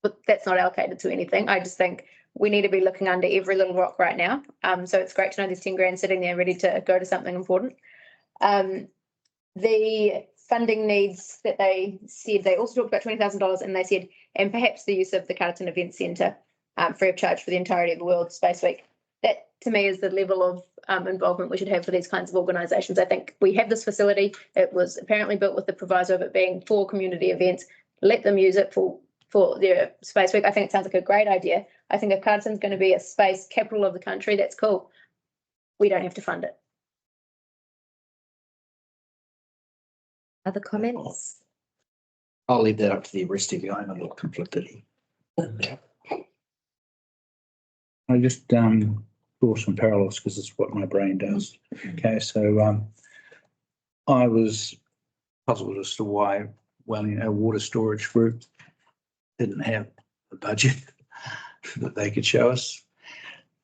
but that's not allocated to anything. I just think we need to be looking under every little rock right now. So it's great to know there's 10 grand sitting there ready to go to something important. The funding needs that they said, they also talked about $20,000, and they said, and perhaps the use of the Carterton Event Centre free of charge for the entirety of the World Space Week. That to me is the level of involvement we should have for these kinds of organisations. I think we have this facility. It was apparently built with the proviso of it being for community events. Let them use it for their Space Week. I think it sounds like a great idea. I think if Carterton's going to be a space capital of the country, that's cool. We don't have to fund it. Other comments? I'll leave that up to the rest of you. I'm a little conflicted here. I just draw some parallels because it's what my brain does. Okay, so I was puzzled as to why our water storage group didn't have a budget that they could show us.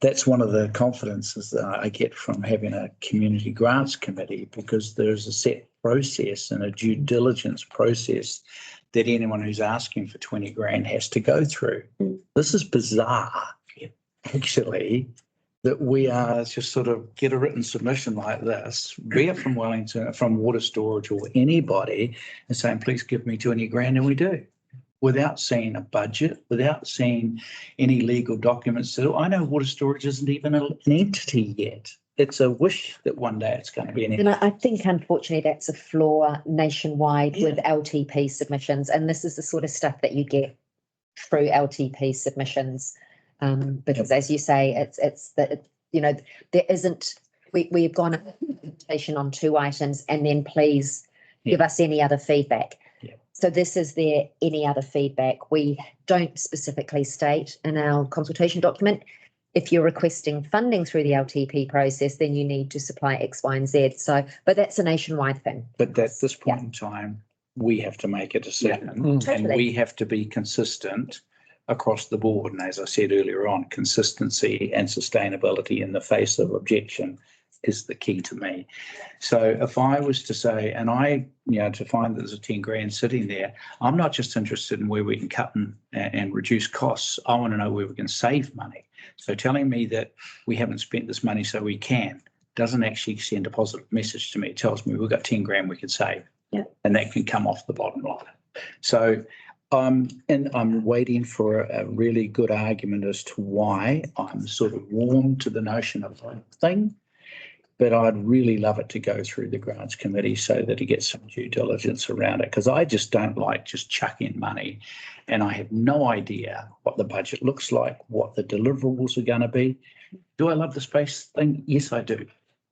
That's one of the confidences that I get from having a community grants committee, because there's a set process and a due diligence process that anyone who's asking for 20 grand has to go through. This is bizarre, actually, that we are just sort of get a written submission like this, be it from Wellington, from water storage or anybody, and saying, please give me 20 grand, and we do, without seeing a budget, without seeing any legal documents. So I know water storage isn't even an entity yet. It's a wish that one day it's going to be an entity. And I think, unfortunately, that's a flaw nationwide with LTP submissions. And this is the sort of stuff that you get through LTP submissions. Because as you say, it's that, there isn't, we've gone a presentation on 2 items and then please give us any other feedback. So this is there any other feedback. We don't specifically state in our consultation document if you're requesting funding through the LTP process, then you need to supply X, Y, and Z. So, but that's a nationwide thing. But at this point in time, we have to make a decision and Totally. we have to be consistent across the board. And as I said earlier on, consistency and sustainability in the face of objection is the key to me. So if I was to say, and I, to find that there's a 10 grand sitting there, I'm not just interested in where we can cut and reduce costs. I want to know where we can save money. So telling me that we haven't spent this money so we can doesn't actually send a positive message to me. It tells me we've got 10 grand we can save. Yeah. And that can come off the bottom line. So and I'm waiting for a really good argument as to why I'm sort of warm to the notion of one thing, but I'd really love it to go through the grants committee so that it gets some due diligence around it, because I just don't like just chucking money and I have no idea what the budget looks like, what the deliverables are going to be. Do I love the space thing? Yes, I do.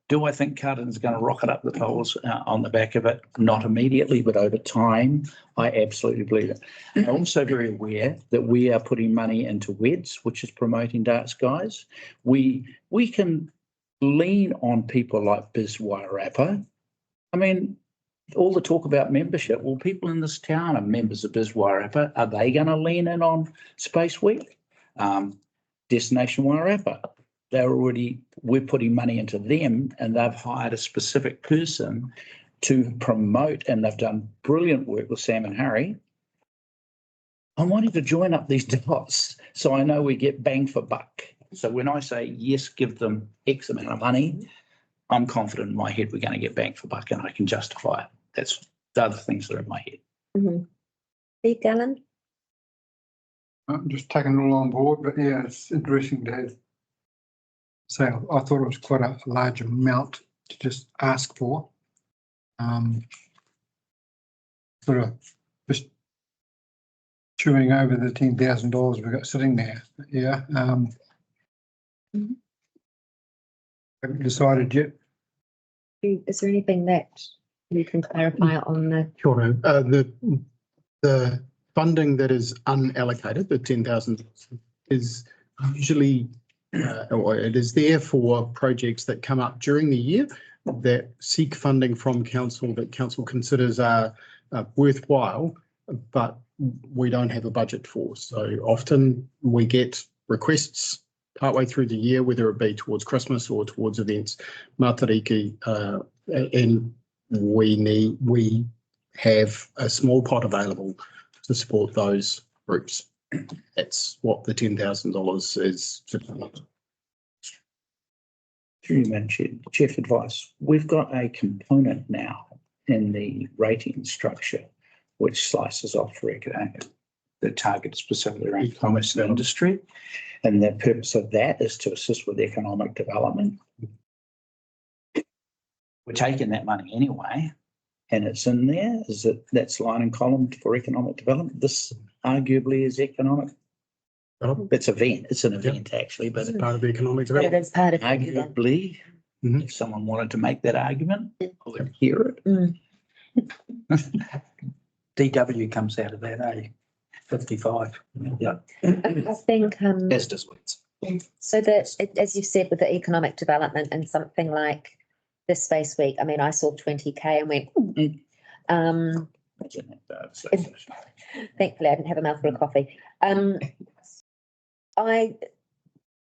Do I think Carterton's going to rocket up the polls on the back of it? Not immediately, but over time, I absolutely believe it. I'm also very aware that we are putting money into WEDS, which is promoting dark skies. We can lean on people like Biz Wairarapa. I mean, all the talk about membership. Well, people in this town are members of Biz Wairarapa. Are they going to lean in on Space Week? Destination Wairarapa. We're putting money into them and they've hired a specific person to promote, and they've done brilliant work with Sam and Harry. I'm wanting to join up these dots so I know we get bang for buck. So when I say, yes, give them X amount of money, I'm confident in my head we're going to get bang for buck and I can justify it. That's the other things that are in my head. Mm-hmm. Steve Gallen? I'm just taking it all on board, but yeah, it's interesting to have. So I thought it was quite a large amount to just ask for. Sort of just chewing over the $10,000 we've got sitting there. Yeah. Haven't decided yet. Is there anything that you can clarify on the? Sure. The funding that is unallocated, the 10,000, is usually or it is there for projects that come up during the year that seek funding from council that council considers are worthwhile, but we don't have a budget for. So often we get requests partway through the year, whether it be towards Christmas or towards events, Matariki, and we have a small pot available to support those groups. That's what the $10,000 is. Through you, Madam Chair, Chief Advice, we've got a component now in the rating structure which slices off for the target specifically around commerce and industry. And the purpose of that is to assist with economic development. We're taking that money anyway, and it's in there. That's line and column for economic development. This arguably is economic. It's an event actually, but it's part of the economic But it development. is part of. arguably, if someone wanted to make that argument, I would hear it. DW comes out of that, 55. Yeah. I think As does WEDS. so that, as you said, with the economic development and something like this Space Week, I mean, I saw 20K and went, thankfully I didn't have a mouthful of coffee. I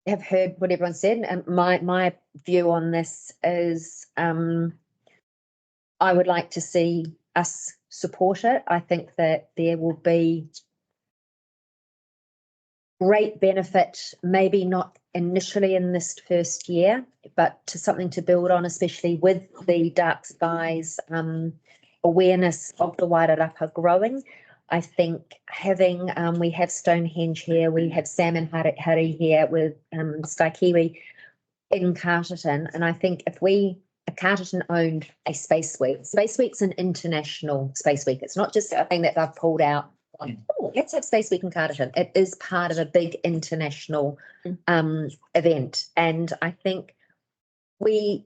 have heard what everyone said, and my view on this is I would like to see us support it. I think that there will be great benefit, maybe not initially in this first year, but to something to build on, especially with the dark skies awareness of the Wairarapa growing. I think having, we have Stonehenge here, we have Sam and Harry here with Sky Kiwi in Carterton, and I think if Carterton owned a Space Week. Space Week's an international Space Week. It's not just a thing that they've pulled out. Let's have Space Week in Carterton. It is part of a big international event, and I think we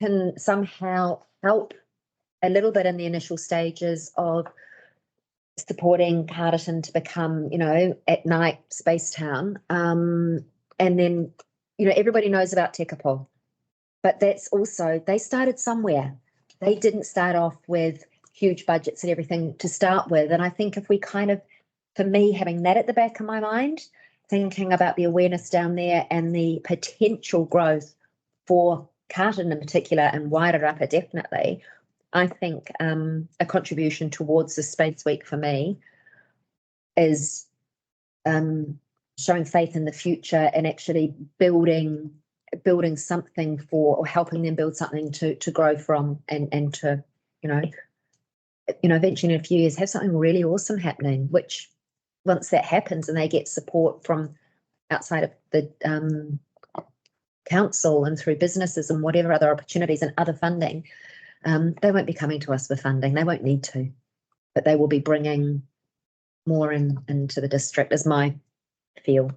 can somehow help a little bit in the initial stages of supporting Carterton to become, at night Space Town. and then, you know, everybody knows about Tekapo, but that's also, they started somewhere. They didn't start off with huge budgets and everything to start with. And I think if we kind of, for me, having that at the back of my mind, thinking about the awareness down there and the potential growth for Carterton in particular and Wairarapa definitely, I think a contribution towards the Space Week for me is showing faith in the future and actually building something for, or helping them build something to grow from, and to, you know, eventually in a few years have something really awesome happening, which once that happens and they get support from outside of the council and through businesses and whatever other opportunities and other funding, they won't be coming to us for funding. They won't need to, but they will be bringing more into the district, is my feel.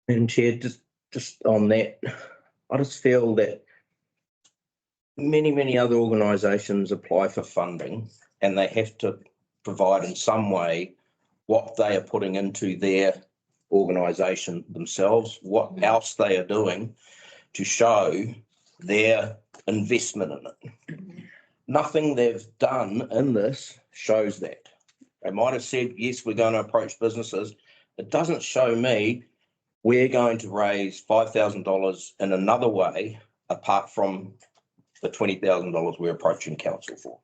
And Chair, just on that, I just feel that many other organisations apply for funding and they have to provide in some way what they are putting into their organisation themselves, what else they are doing to show their investment in it. Nothing they've done in this shows that. They might have said, yes, we're going to approach businesses. It doesn't show me we're going to raise $5,000 in another way apart from the $20,000 we're approaching council for.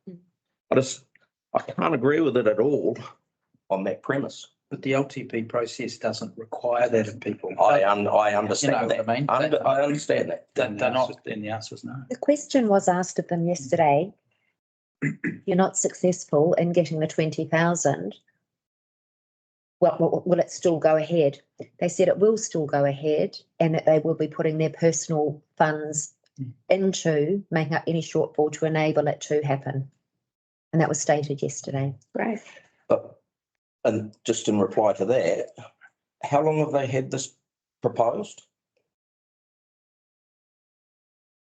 I can't agree with it at all on that premise. But the LTP process doesn't require that of people. I understand that. What I mean? I understand that. Then the answer is no. The question was asked of them yesterday. You're not successful in getting the 20,000. Will it still go ahead? They said it will still go ahead and that they will be putting their personal funds into making up any shortfall to enable it to happen. And that was stated yesterday. Right. And just in reply to that, how long have they had this proposed?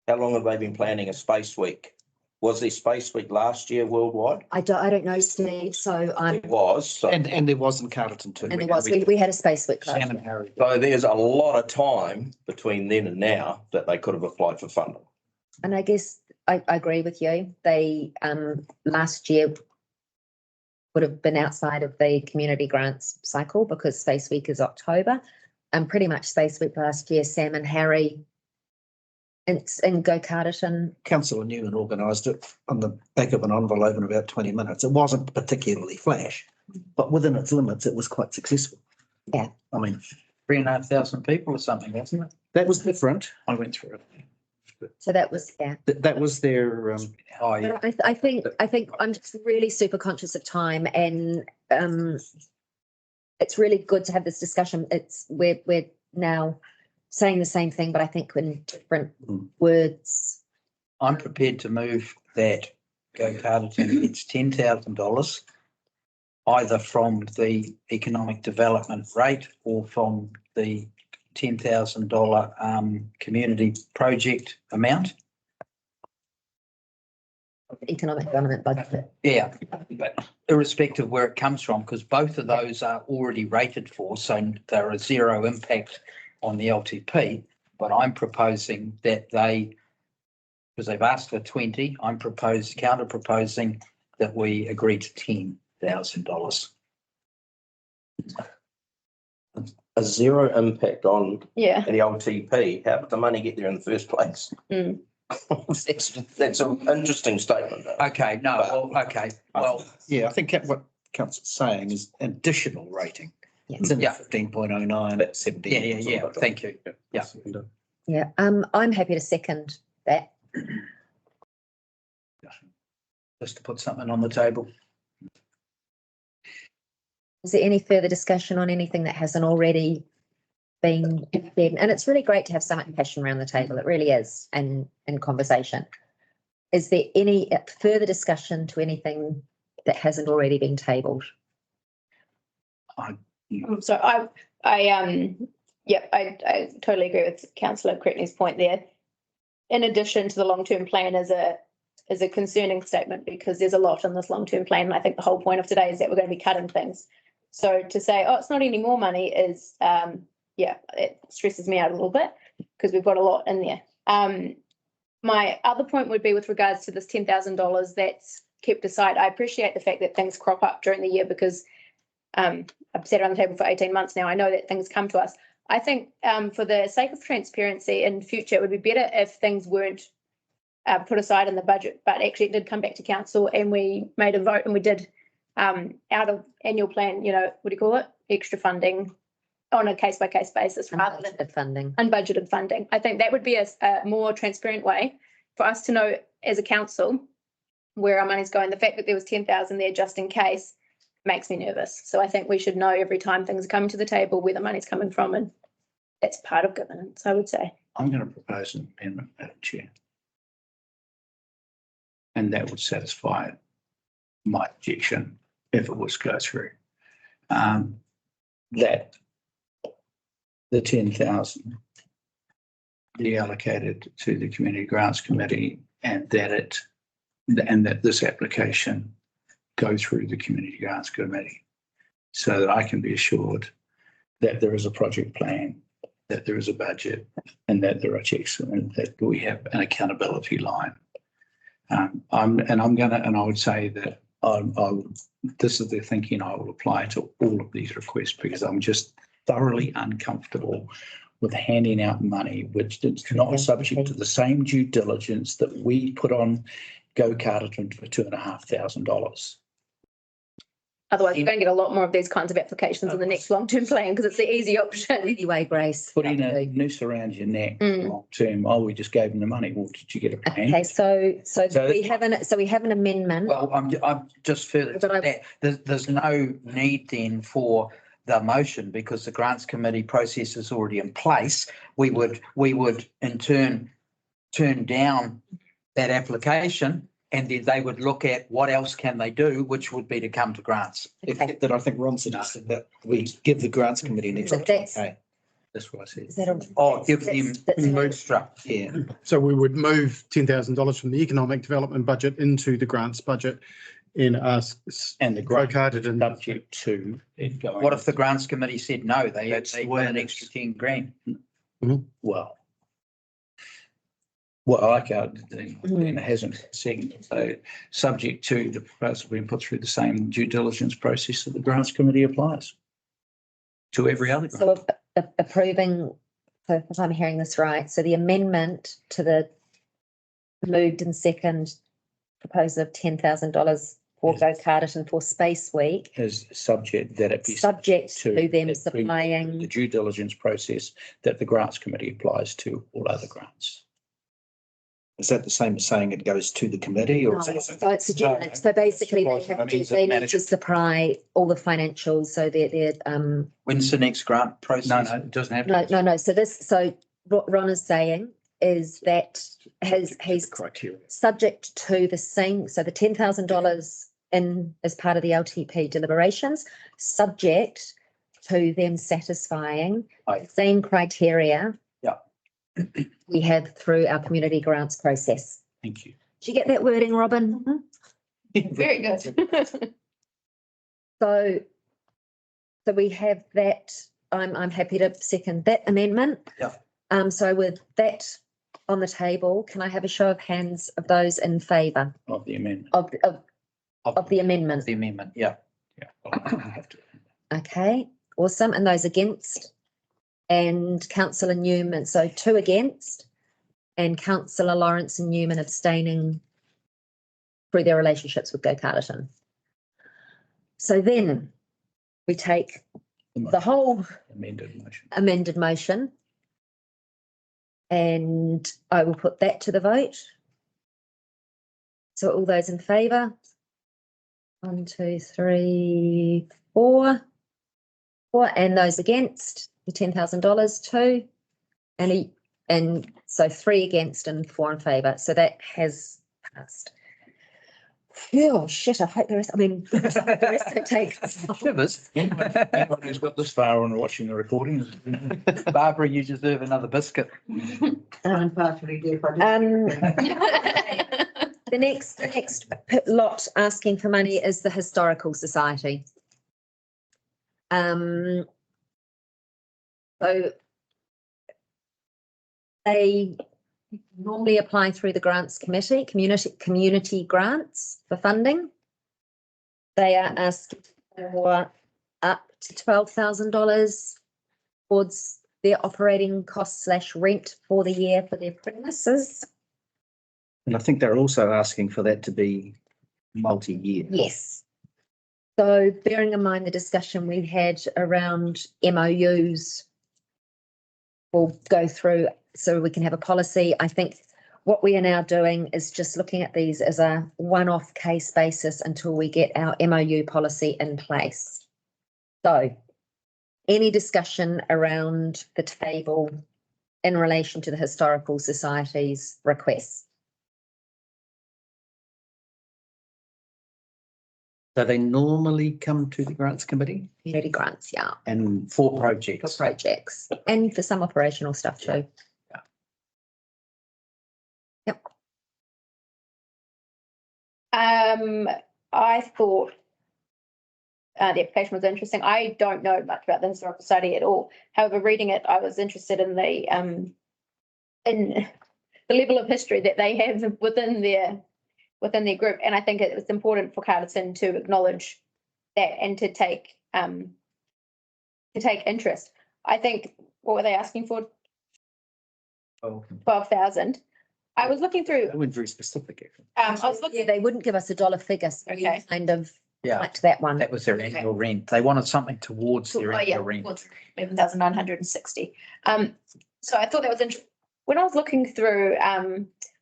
How long have they been planning a Space Week? Was there Space Week last year worldwide? I don't know, Steve. So It was. So, And there was in Carterton too. and there was, we had a Space Week last Sam and year. Harry. so there's a lot of time between then and now that they could have applied for funding. And I guess I agree with you. They last year would have been outside of the community grants cycle because Space Week is October, and pretty much Space Week last year, Sam and Harry and Go Carterton. Councillor Newman organised it on the back of an envelope in about 20 minutes. It wasn't particularly flash, but within its limits, it was quite successful. Yeah. I mean, 3,500 people or something, wasn't it? that was different. I went through it. So that was, yeah. That was their, Oh, yeah. But I think I'm just really super conscious of time, and it's really good to have this discussion. We're now saying the same thing, but I think in different words. I'm prepared to move that Go Carterton gets $10,000 either from the economic development rate or from the $10,000 community project amount. Economic development budget. Yeah, but irrespective of where it comes from, because both of those are already rated for, so they're a zero impact on the LTP. But I'm proposing that because they've asked for 20, I'm counter proposing that we agree to $10,000. A zero impact on Yeah. the LTP. How did the money get there in the first place? Mm. That's an interesting statement. Though. Okay, no, okay, well, yeah, I think what Council's saying is additional rating. Yeah. It's in Yeah. 15.09 at 17. yeah, thank you. Yeah. Yeah. I'm happy to second that. Just to put something on the table. Is there any further discussion on anything that hasn't already been said? And it's really great to have so much passion around the table. It really is, and conversation. Is there any further discussion to anything that hasn't already been tabled? So I totally agree with Councillor Cretney's point there. In addition to the long-term plan is a concerning statement, because there's a lot in this long-term plan. And I think the whole point of today is that we're going to be cutting things. So to say, oh, it's not any more money is yeah, it stresses me out a little bit because we've got a lot in there. My other point would be with regards to this $10,000 that's kept aside. I appreciate the fact that things crop up during the year because I've sat around the table for 18 months now. I know that things come to us. I think for the sake of transparency in future, it would be better if things weren't put aside in the budget, but actually it did come back to council and we made a vote and we did out of annual plan, you know, what do you call it? Extra funding on a case by case basis rather than Unbudgeted funding. unbudgeted funding. I think that would be a more transparent way for us to know as a council where our money's going. The fact that there was 10,000 there just in case makes me nervous. So I think we should know every time things are coming to the table where the money's coming from, and that's part of governance, I would say. I'm going to propose an amendment, Madam Chair. And that would satisfy my objection if it was go through. That the 10,000 be allocated to the Community Grants Committee and that this application go through the Community Grants Committee so that I can be assured that there is a project plan, that there is a budget, and that there are checks and that we have an accountability line. I would say that this is the thinking I will apply to all of these requests because I'm just thoroughly uncomfortable with handing out money which is not subject to the same due diligence that we put on Go Carterton for $2,500. Otherwise, we're going to get a lot more of these kinds of applications in the next long-term plan because it's the easy option. Anyway, Grace. Putting a noose around your neck long term. Oh, we just gave them the money. Well, did you get a plan? Okay, so we have an amendment. Well, I'm just further to that. There's no need then for the motion because the grants committee process is already in place. We would in turn turn down that application and then they would look at what else can they do, which would be to come to grants. Except that I think Ron suggested that we give the grants committee an extra. That's- That's what I said. Is that a? Give them extra. Yeah. So we would move $10,000 from the economic development budget into the grants budget and ask. And the grant Carterton subject to it going. What if the grants committee said no, they That's the want way an it extra 10 grand? Well, I can't, it hasn't second. So subject to the proposal being put through the same due diligence process that the grants committee applies to every other grant. So approving, so if I'm hearing this right, so the amendment to the moved and second proposal of $10,000 for Go Carterton for Space Week, Is subject that it be subject to them the supplying. due diligence process that the grants committee applies to all other grants. Is that the same as saying it goes to the committee or? No, so it's a so basically they need to supply all the financials, so they're When's the next grant process? No, it doesn't have to. no. So what Ron is saying is that he's criteria. subject to the same, so the $10,000 in as part of the LTP deliberations, subject to them satisfying the same criteria we have through our community grants process. Thank you. Did you get that wording, Robin? Very good. So we have that. I'm happy to second that amendment. Yeah. So with that on the table, can I have a show of hands of those in favour Of the amendment. of the amendment? The amendment, yeah. Yeah. I'll have to. Okay, awesome. And those against? And councillor Newman, so 2 against, and councillor Lawrence and Newman abstaining through their relationships with Go Carterton. So then we take the whole amended motion and I will put that to the vote. So all those in favour? 1, 2, 3, 4. 4, and those against? The $10,000 too, and so 3 against and 4 in favour. So that has passed. Oh shit! I hope the rest. I mean, the rest don't take. Shivers. Anyone who's got this far and watching the recording. Barbara, you deserve another biscuit. The next lot asking for money is the Historical Society. So they normally apply through the grants committee, community grants for funding. They are asking for up to $12,000 towards their operating costs / rent for the year for their premises. And I think they're also asking for that to be multi-year. Yes. So bearing in mind the discussion we've had around MOUs, we'll go through so we can have a policy. I think what we are now doing is just looking at these as a one-off case basis until we get our MOU policy in place. So any discussion around the table in relation to the Historical Society's requests? So they normally come to the grants committee Community grants, yeah, and for for projects. projects and for some operational stuff too. Yep. I thought the application was interesting. I don't know much about the Historical Society at all. However, reading it, I was interested in the level of history that they have within their group, and I think it's important for Carterton to acknowledge that and to take interest. I think, what were they asking for? Oh, 12,000. I was looking through. that went very specific. I was looking. Yeah, they wouldn't give us a dollar figure. So we Okay. kind of Yeah, liked that one. that was their annual rent. They wanted something towards their annual rent. 11,960. So I thought that was interesting. When I was looking through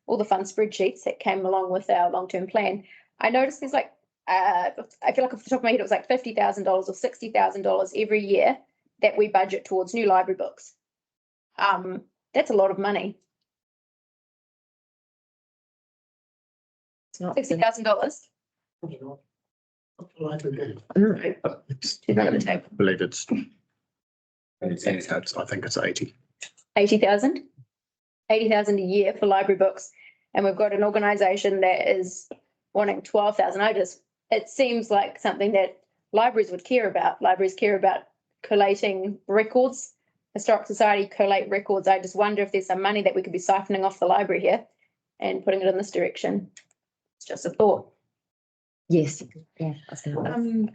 all the fun spreadsheets that came along with our long-term plan, I noticed there's like I feel like off the top of my head it was like $50,000 or $60,000 every year that we budget towards new library books. That's a lot of money. It's not $60,000. She's not at the table. I believe it's, I think it's 80. 80,000. 80,000 a year for library books, and we've got an organisation that is wanting 12,000. It seems like something that libraries would care about. Libraries care about collating records. Historic Society collate records. I just wonder if there's some money that we could be siphoning off the library here and putting it in this direction. It's just a thought. Yes. Yeah. I was gonna-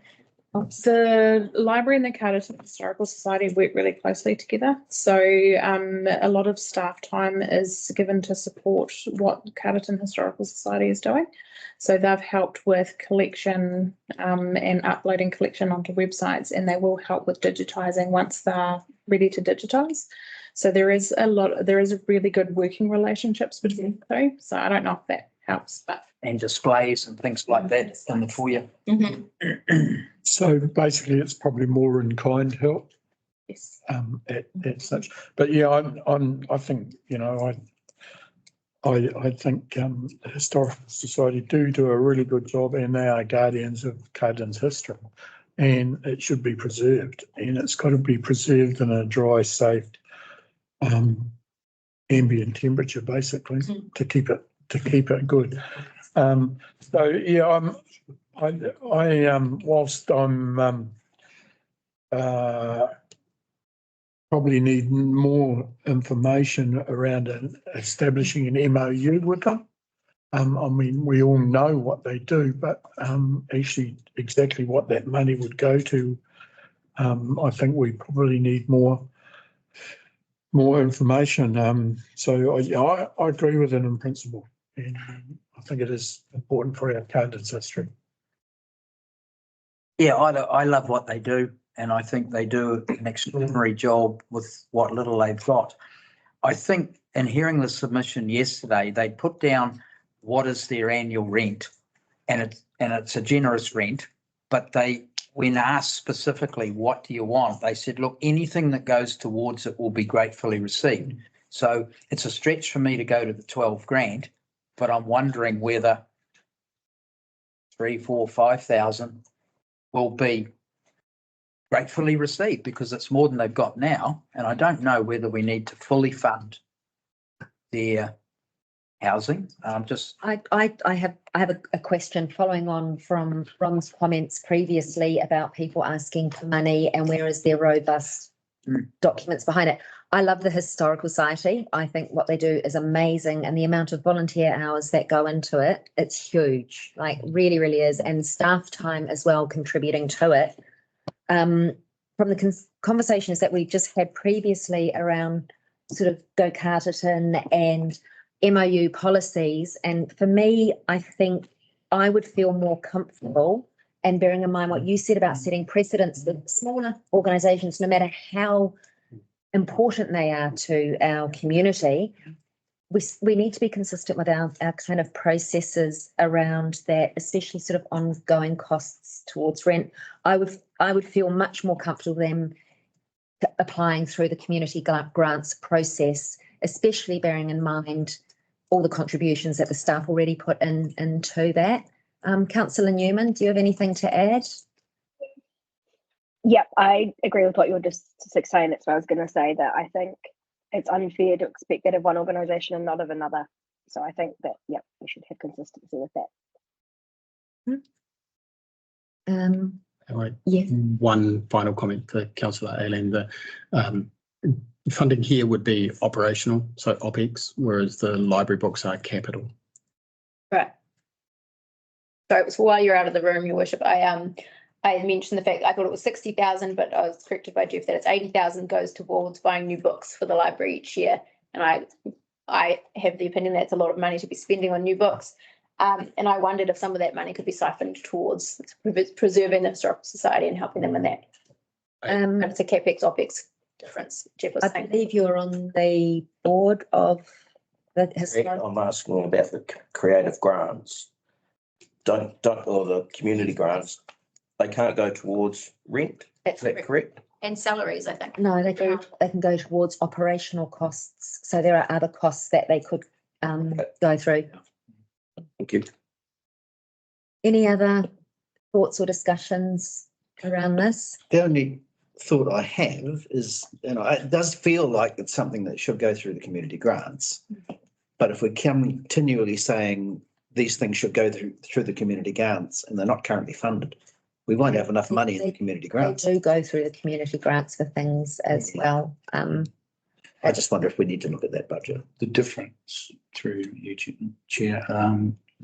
The library and the Carterton Historical Society work really closely together. So a lot of staff time is given to support what Carterton Historical Society is doing. So they've helped with collection and uploading collection onto websites, and they will help with digitising once they're ready to digitise. So there is really good working relationships between the two. So I don't know if that helps, but. And displays and things like that in the foyer. So basically, it's probably more in kind help. Yes. At such, but yeah, I think, you know, I think the Historical Society do a really good job, and they are guardians of Carterton's history, and it should be preserved, and it's got to be preserved in a dry, safe, ambient temperature, basically, to keep it good. So yeah, whilst I'm probably need more information around establishing an MOU with them. I mean, we all know what they do, but actually exactly what that money would go to, I think we probably need more information. So I agree with it in principle, and I think it is important for our Carterton's history. Yeah, I love what they do, and I think they do an extraordinary job with what little they've got. I think in hearing the submission yesterday, they put down what is their annual rent, and it's a generous rent, but when asked specifically, what do you want? They said, look, anything that goes towards it will be gratefully received. So it's a stretch for me to go to the 12 grand, but I'm wondering whether 3, 4, 5,000 will be gratefully received, because it's more than they've got now. And I don't know whether we need to fully fund their housing. I have a question following on from Ron's comments previously about people asking for money and where is their robust documents behind it. I love the Historical Society. I think what they do is amazing, and the amount of volunteer hours that go into it, it's huge, like really, really is, and staff time as well contributing to it. From the conversations that we just had previously around sort of Go Carterton and MOU policies, and for me, I think I would feel more comfortable, and bearing in mind what you said about setting precedents with smaller organisations, no matter how important they are to our community, we need to be consistent with our kind of processes around that, especially sort of ongoing costs towards rent. I would feel much more comfortable them applying through the community grants process, especially bearing in mind all the contributions that the staff already put into that. Councillor Newman, do you have anything to add? Yep, I agree with what you were just saying. That's what I was going to say, that I think it's unfair to expect that of one organisation and not of another. So I think that, yep, we should have consistency with that. Yeah. One final comment for Councillor Aileen. The funding here would be operational, so OPEX, whereas the library books are capital. Right. So it was while you're out of the room, Your Worship, I mentioned the fact I thought it was 60,000, but I was corrected by Jeff that it's 80,000 goes towards buying new books for the library each year. And I have the opinion that's a lot of money to be spending on new books. And I wondered if some of that money could be siphoned towards preserving the Historical Society and helping them in that. It's a CapEx, OPEX difference, Jeff was I saying. believe you're on the board of the historical. I'm asking about the creative grants. Don't, or the community grants. They can't go towards rent. Is that correct? And salaries, I think. No, they can't. They can go towards operational costs. So there are other costs that they could go through. Thank you. Any other thoughts or discussions around this? The only thought I have is, it does feel like it's something that should go through the community grants. But if we're continually saying these things should go through the community grants and they're not currently funded, we won't have enough money in the community grants. They do go through the community grants for things as well. I just wonder if we need to look at that budget. The difference, through you, Chair,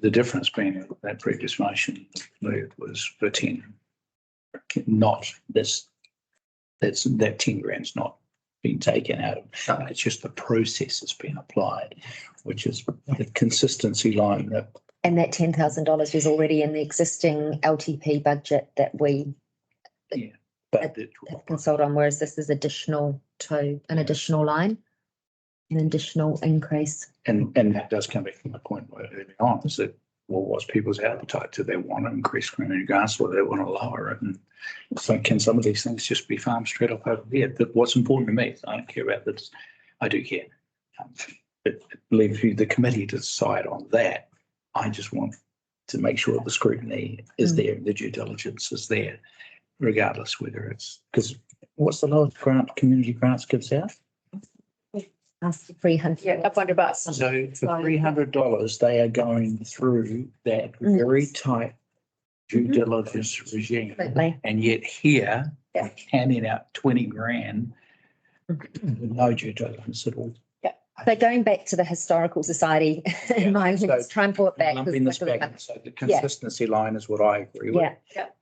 the difference being that previous motion was for 10, not this. That 10 grand's not been taken out of. It's just the process has been applied, which is the consistency line that. And that $10,000 is already in the existing LTP budget that we have consulted on, whereas this is additional to an additional line, an additional increase. And that does come back from the point early on, is that, well, what's people's appetite? Do they want to increase community grants or do they want to lower it? And so can some of these things just be farmed straight off over there? But what's important to me, I don't care about this. I do care. It leaves you the committee to decide on that. I just want to make sure the scrutiny is there, the due diligence is there, regardless whether it's, because what's the lowest grant community grants gives out? That's $300. Yeah, $500. So for $300, they are going through that very tight due diligence regime. Absolutely. And yet here, they're handing out 20 grand with no due diligence at all. So going back to the Historical Society, in my let's try and pull it back. Lumping this back, so the consistency line is what I agree with.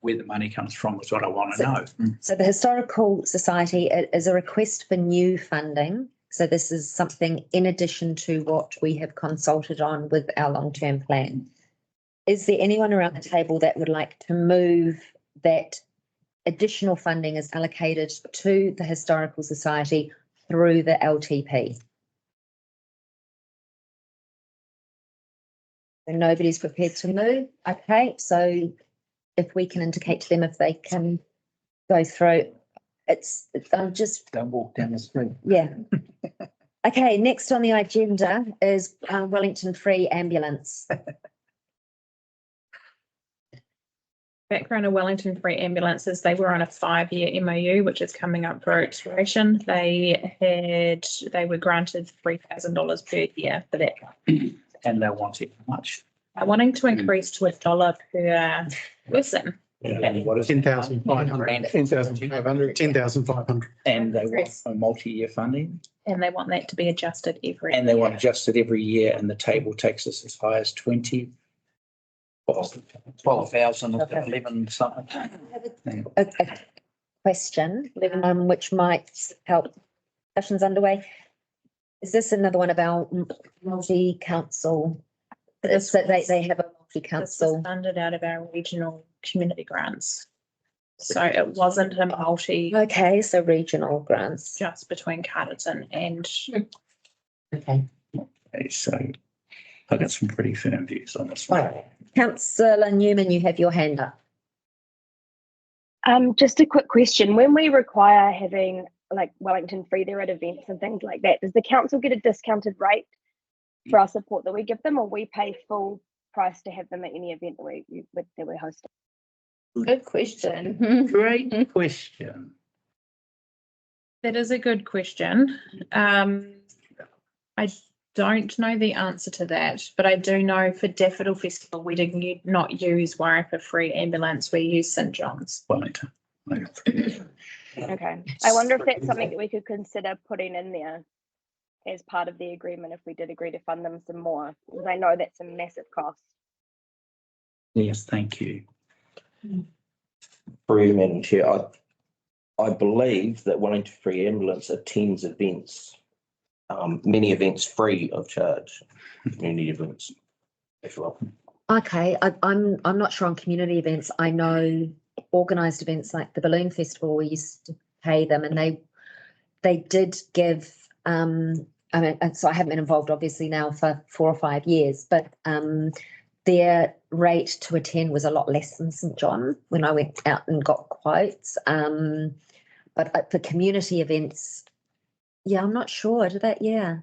Where the money comes from is what I want to know. So the Historical Society is a request for new funding. So this is something in addition to what we have consulted on with our long-term plan. Is there anyone around the table that would like to move that additional funding is allocated to the Historical Society through the LTP? So nobody's prepared to move. Okay, so if we can indicate to them if they can go through, I'm just. Don't walk down the street. Yeah. Okay, next on the agenda is Wellington Free Ambulance. Background of Wellington Free Ambulances, they were on a 5-year MOU, which is coming up for expiration. They were granted $3,000 per year for that. And they want it much. Wanting to increase to $1 per person. And what is? 10,500. 10,500. 10,500. And they want a multi-year funding, And they want that to be adjusted every. and they want adjusted every year, and the table takes us as high as 12,000 or 11 something. A question, which might help discussions underway. Is this another one of our multi-council? This So they was- have a This was multi-council. funded out of our regional community grants. So it wasn't a multi Okay, so regional grants. just between Carterton and Okay. Okay, so I've got some pretty firm views on this one. Right. Councillor Newman, you have your hand up. Just a quick question. When we require having like Wellington free there at events and things like that, does the council get a discounted rate for our support that we give them, or we pay full price to have them at any event that we're hosting? Good question. Great question. that is a good question. I don't know the answer to that, but I do know for Daffodil Festival, we did not use Wairarapa free ambulance, we used St John's. Wellington. Okay. I wonder if that's something that we could consider putting in there as part of the agreement if we did agree to fund them some more, because I know that's a massive cost. Yes, thank you. Through you, Madam Chair, I believe that Wellington Free Ambulance attends events, many events free of charge, community events as well. Okay, I'm not sure on community events. I know organised events like the Balloon Festival, we used to pay them, and they did give. I mean, so I haven't been involved obviously now for 4 or 5 years, but their rate to attend was a lot less than St John when I went out and got quotes. But for community events, yeah, I'm not sure. Did that? Yeah.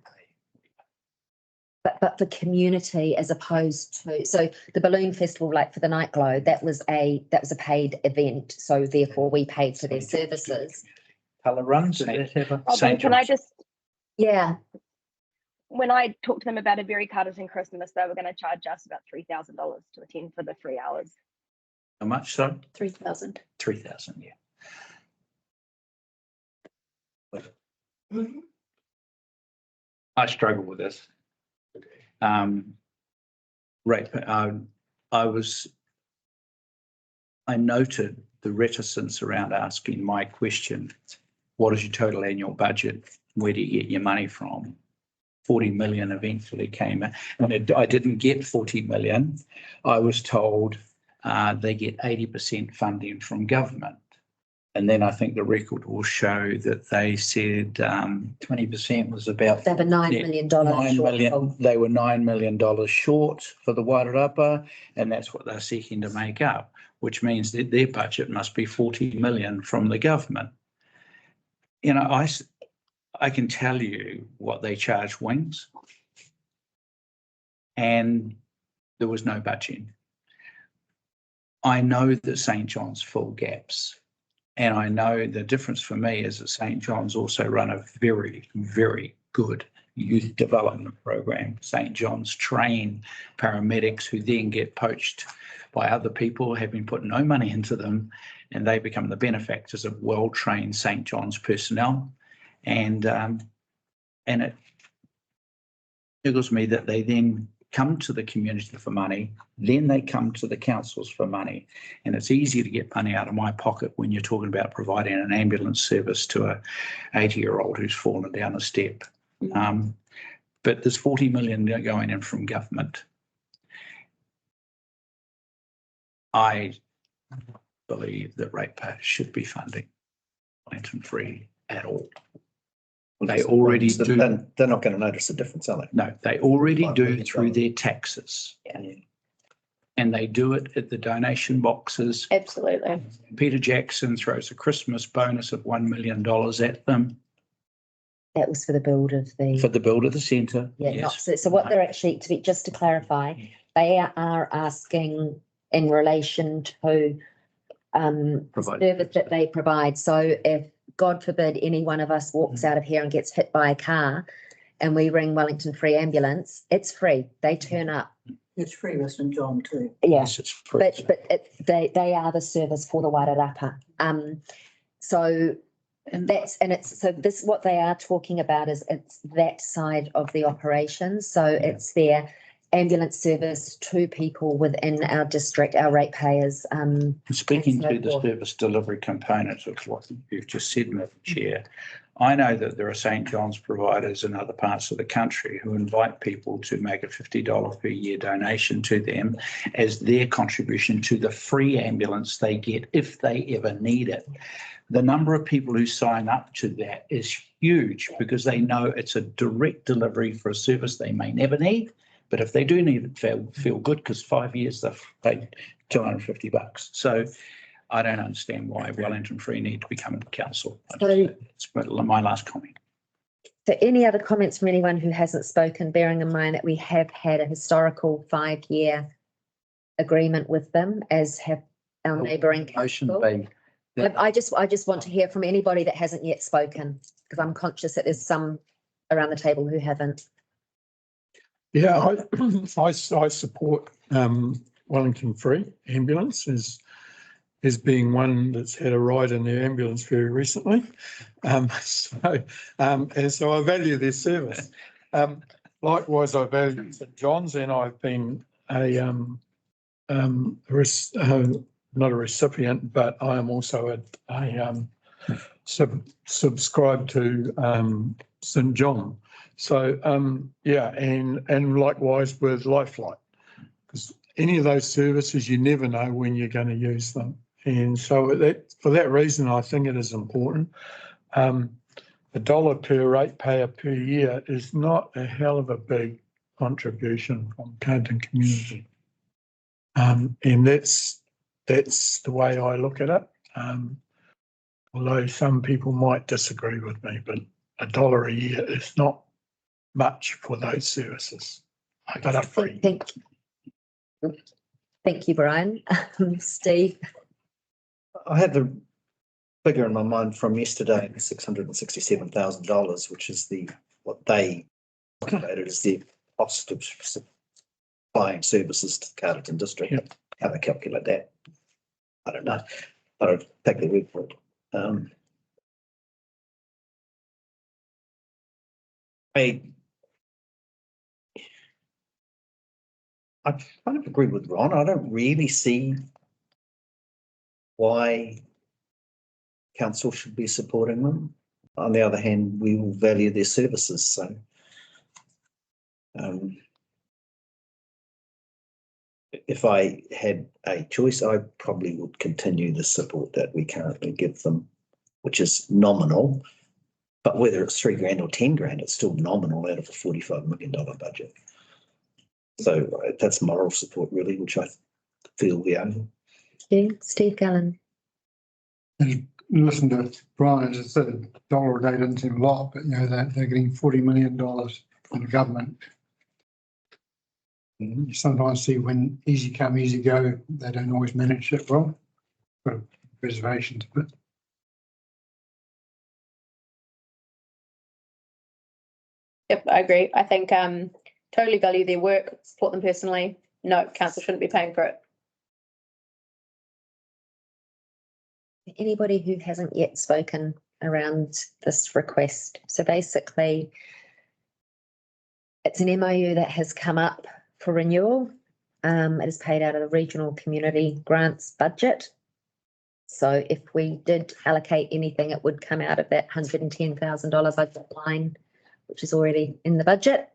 But for community as opposed to, so the Balloon Festival, like for the Night Glow, that was a paid event. So therefore we paid for their services. Colour runs, did that have a Robin, St. can I John's? just, Yeah. when I talked to them about a very Carterton Christmas, they were going to charge us about $3,000 to attend for the 3 hours. How much, so? 3,000. 3,000, yeah. I struggle with this. Right, I noted the reticence around asking my question, what is your total annual budget? Where do you get your money from? 40 million eventually came in, and I didn't get 40 million. I was told they get 80% funding from government. And then I think the record will show that they said 20% was about. They have a $9 million shortfall. They were $9 million short for the Wairarapa, and that's what they're seeking to make up, which means that their budget must be 40 million from the government. You know, I can tell you what they charge wings, and there was no budging. I know that St John's full gaps. And I know the difference for me is that St John's also run a very, very good youth development program. St John's train paramedics who then get poached by other people, having put no money into them, and they become the benefactors of well-trained St John's personnel. And it tickles me that they then come to the community for money, then they come to the councils for money. And it's easy to get money out of my pocket when you're talking about providing an ambulance service to a 80-year-old who's fallen down a step. But there's 40 million going in from government. I believe that ratepayers should be funding Wellington free at all. They already do. They're not going to notice the difference, are they? No, they already do through their taxes. And they do it at the donation boxes. Absolutely. Peter Jackson throws a Christmas bonus of $1 million at them That was for the build of the. for the build of the centre. Yeah, Yes. so what they're actually, just to clarify, they are asking in relation to the Provide. service that they provide. So if, God forbid, any one of us walks out of here and gets hit by a car and we ring Wellington Free Ambulance, it's free. They turn up. It's free with St John too. Yeah, Yes, it's free. but they are the service for the Wairarapa. So this, what they are talking about is it's that side of the operation. So it's their ambulance service to people within our district, our ratepayers. Speaking and so to the forth. service delivery component of what you've just said, Madam Chair, I know that there are St John's providers in other parts of the country who invite people to make a $50 per year donation to them as their contribution to the free ambulance they get if they ever need it. The number of people who sign up to that is huge because they know it's a direct delivery for a service they may never need. But if they do need it, feel good because 5 years they've paid $250. So I don't understand why Wellington Free need to become a council. It's my last comment. So any other comments from anyone who hasn't spoken, bearing in mind that we have had a historical 5-year agreement with them, as have our neighbouring Motion council. be. I just want to hear from anybody that hasn't yet spoken, because I'm conscious that there's some around the table who haven't. Yeah, I support Wellington Free Ambulance as being one that's had a ride in their ambulance very recently. And so I value their service. Likewise, I value St John's, and I've been not a recipient, but I am also subscribed to St John. So and likewise with Lifeline, because any of those services, you never know when you're going to use them. And so for that reason, I think it is important. $1 per ratepayer per year is not a hell of a big contribution from Carterton community. And that's the way I look at it. Although some people might disagree with me, but $1 a year is not much for those services that are free. Thank you, Brian. Steve. I had the figure in my mind from yesterday, $667,000, which is what they calculated as the cost of supplying services to the Carterton district. Yep. How they calculate that, I don't know. I don't take the word for it. I kind of agree with Ron. I don't really see why council should be supporting them. On the other hand, we will value their services. So if I had a choice, I probably would continue the support that we currently give them, which is nominal. But whether it's $3,000 or $10,000, it's still nominal out of a $45 million budget. So that's moral support, really, which I feel we owe. Yeah, Steve Gallen. Listen to Brian, as I said, $1 a day doesn't seem a lot, but they're getting $40 million from the government. And you sometimes see when easy come, easy go, they don't always manage it well. Got reservations, but Yep, I agree. I think totally value their work, support them personally. No, council shouldn't be paying for it. Anybody who hasn't yet spoken around this request. So basically, it's an MOU that has come up for renewal. It is paid out of the regional community grants budget. So if we did allocate anything, it would come out of that $110,000 budget line, which is already in the budget.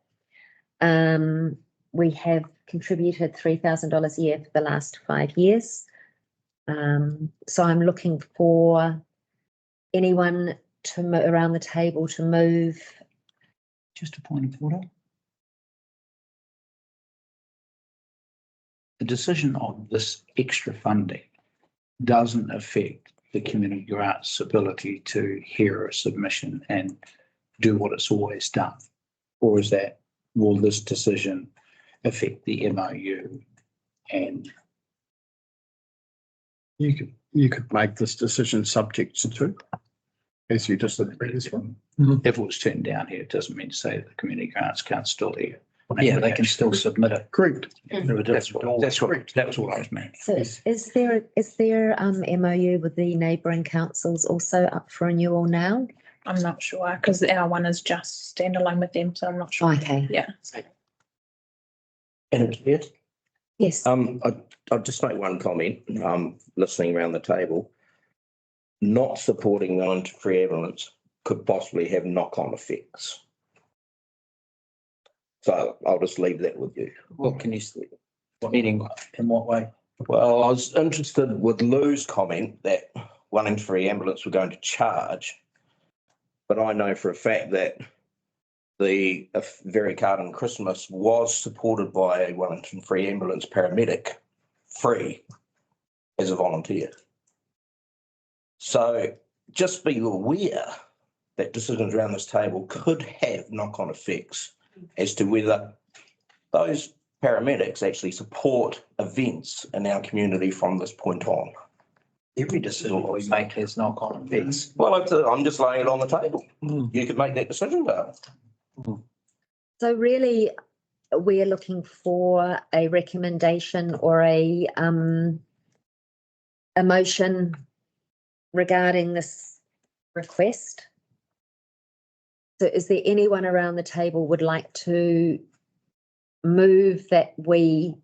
We have contributed $3,000 a year for the last 5 years. So I'm looking for anyone around the table to move. Just a point of order. The decision on this extra funding doesn't affect the community grants ability to hear a submission and do what it's always done. Or will this decision affect the MOU? And you could make this decision subject to, as you just said the previous one. if it was turned down here, it doesn't mean to say that the community grants can't still hear. Yeah, they can still submit it. Correct. That's what I was meaning. So is there MOU with the neighbouring councils also up for renewal now? I'm not sure because our one is just standalone with them, so I'm not sure. Okay. Yeah. And it, Yes. I'll just make one comment, listening around the table. Not supporting Wellington Free Ambulance could possibly have knock-on effects. So I'll just leave that with you. What can you, meaning in what way? Well, I was interested with Lou's comment that Wellington Free Ambulance were going to charge. But I know for a fact that the Very Carterton Christmas was supported by a Wellington Free Ambulance paramedic, free, as a volunteer. So just be aware that decisions around this table could have knock-on effects as to whether those paramedics actually support events in our community from this point on. Every decision we make has knock-on effects. Well, I'm just laying it on the table. You could make that decision, Dale. So really, we're looking for a recommendation or a motion regarding this request. So is there anyone around the table would like to move that we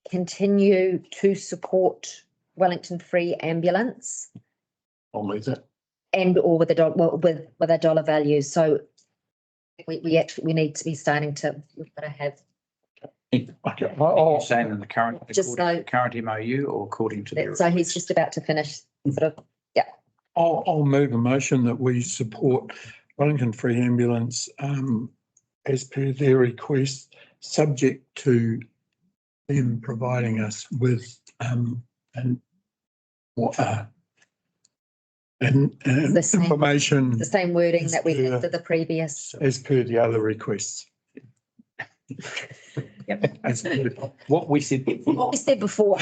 continue to support Wellington Free Ambulance? I'll move that. And or with a dollar value. So we need to be starting to, we've got to have. Okay. You're saying in the current, Just according to the current MOU or according to the. So he's just about to finish, sort of, yeah. I'll move a motion that we support Wellington Free Ambulance as per their request, subject to them providing us with The same- information The same wording that we had for the previous. as per the other requests. As per what we said before. What we said before.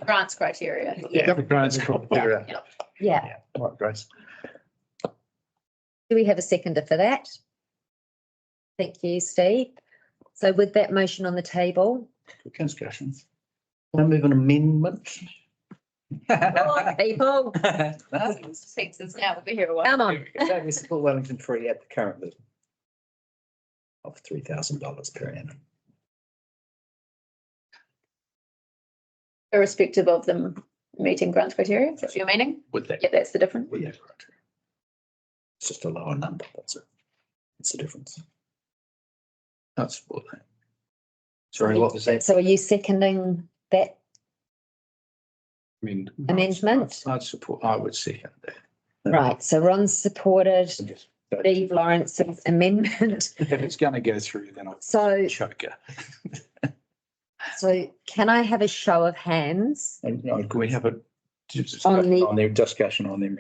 Grants criteria. Yeah. The grants criteria. Yeah. Right, Grace. Do we have a seconder for that? Thank you, Steve. So with that motion on the table, Discussions. Can I move an amendment? come on, people, Sexes now, we'll be here a while. come on. We support Wellington Free at the current level of $3,000 per annum. Irrespective of them meeting grant criteria, is that what you're meaning? With that. Yeah, that's the difference. Yeah, correct. It's just a lower number, that's it. It's the difference. I support that. Sorry, what was that? So are you seconding that I mean. amendment? I'd support, I would second that. Right, so Ron's supported Just- Steve Lawrence's amendment. If it's going to go through, then I'll So, choke her. so can I have a show of hands? And can we have a On discussion the- on their discussion on them?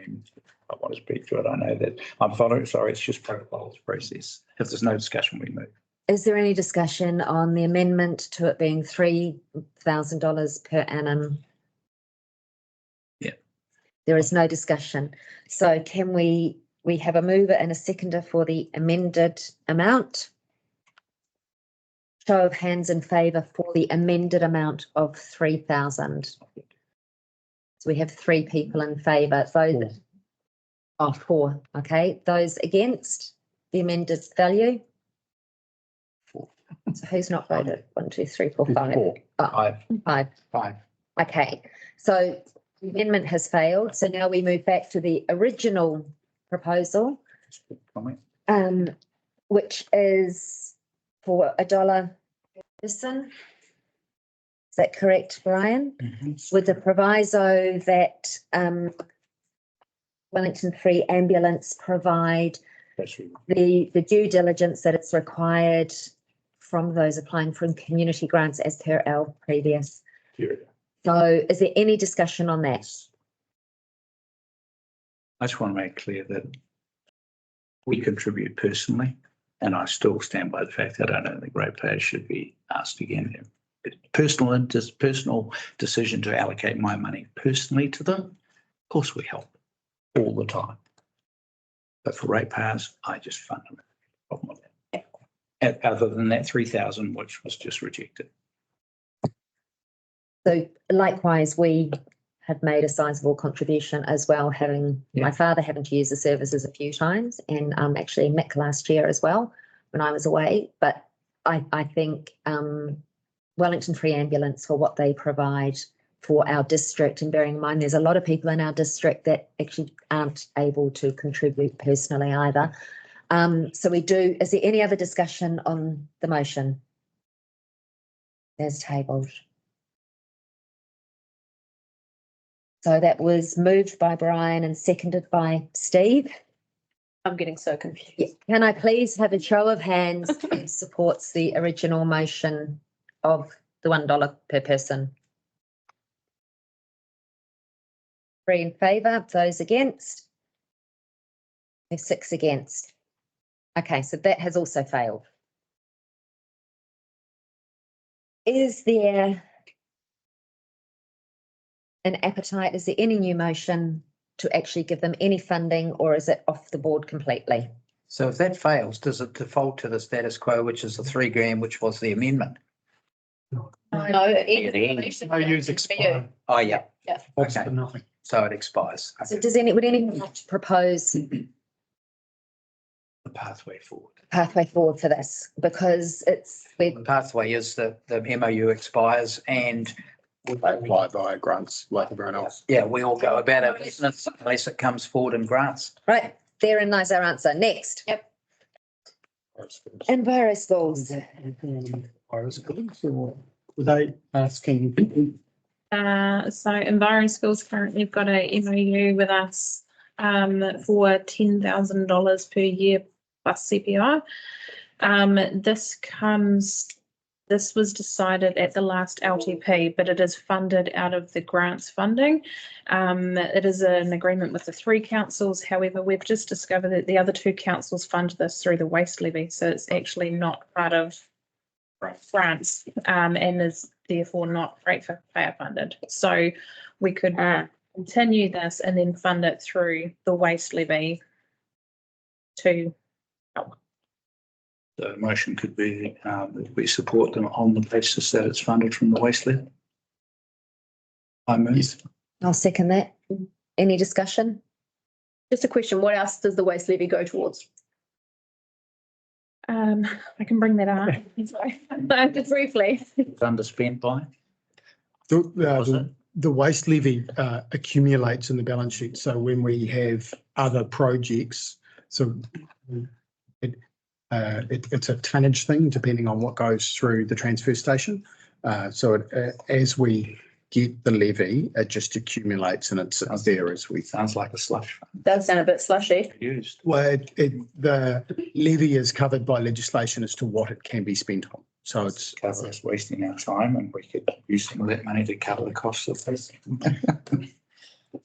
I want to speak to it. I know that I'm following, sorry, it's just protocol process. If there's no discussion, we move. Is there any discussion on the amendment to it being $3,000 per annum? Yeah. There is no discussion. So can we have a mover and a seconder for the amended amount? Show of hands in favour for the amended amount of 3,000. So we have 3 people in favour. Those, oh, 4. Okay. Those against the amended value? 4. So who's not voted? 1, 2, 3, 4, 5. Four. Oh, 5. 5. Okay. So the amendment has failed. So now we move back to the original proposal, Comment. which is for $1 per person. Is that correct, Brian? With the proviso that Wellington Free Ambulance provide That's really. the due diligence that is required from those applying for community grants as per our previous. So is there any discussion on that? I just want to make clear that we contribute personally, and I still stand by the fact that I don't think ratepayers should be asked again. Personal decision to allocate my money personally to them. Of course, we help all the time. But for ratepayers, I just fundamentally have a problem with that. other than that 3,000, which was just rejected. So likewise, we have made a sizable contribution as well, having my father having to use the services a few times, and actually Mick last year as well when I was away. But I think Wellington Free Ambulance, for what they provide for our district, and bearing in mind there's a lot of people in our district that actually aren't able to contribute personally either. So we do. Is there any other discussion on the motion as tabled? So that was moved by Brian and seconded by Steve. I'm getting so confused. Yeah. Can I please have a show of hands who supports the original motion of the $1 per person? 3 in favour, those against? There's 6 against. Okay, so that has also failed. Is there an appetite? Is there any new motion to actually give them any funding, or is it off the board completely? So if that fails, does it default to the status quo, which is the $3,000, which was the amendment? No, No use expired. Oh, yeah. What's Okay. for nothing? So it expires. So would anyone like to propose The pathway forward. pathway forward for this? Because The pathway is the MOU expires and They apply via grants like everyone else. yeah, we all go about our business unless it comes forward in grants. right, therein lies our answer. Next. Yep. Enviro schools. Were they asking? So Enviro Schools currently have got a MOU with us for $10,000 per year plus CPI. This was decided at the last LTP, but it is funded out of the grants funding. It is an agreement with the 3 councils. However, we've just discovered that the other 2 councils fund this through the waste levy, so it's actually not part of grants and is therefore not ratepayer funded. So we could continue this and then fund it through the waste levy to help. The motion could be that we support them on the basis that it's funded from the waste levy. I move. I'll second that. Any discussion? Just a question, what else does the waste levy go towards? I can bring that up. Just briefly. It's underspent by. The waste levy accumulates in the balance sheet. So when we have other projects, so it's a tonnage thing depending on what goes through the transfer station. As we get the levy, it just accumulates and it's there as we. Sounds like a slush fund. Does sound a bit slushy. Used. Well, the levy is covered by legislation as to what it can be spent on. So it's Cover us wasting our time, and we could use some of that money to cover the costs of this.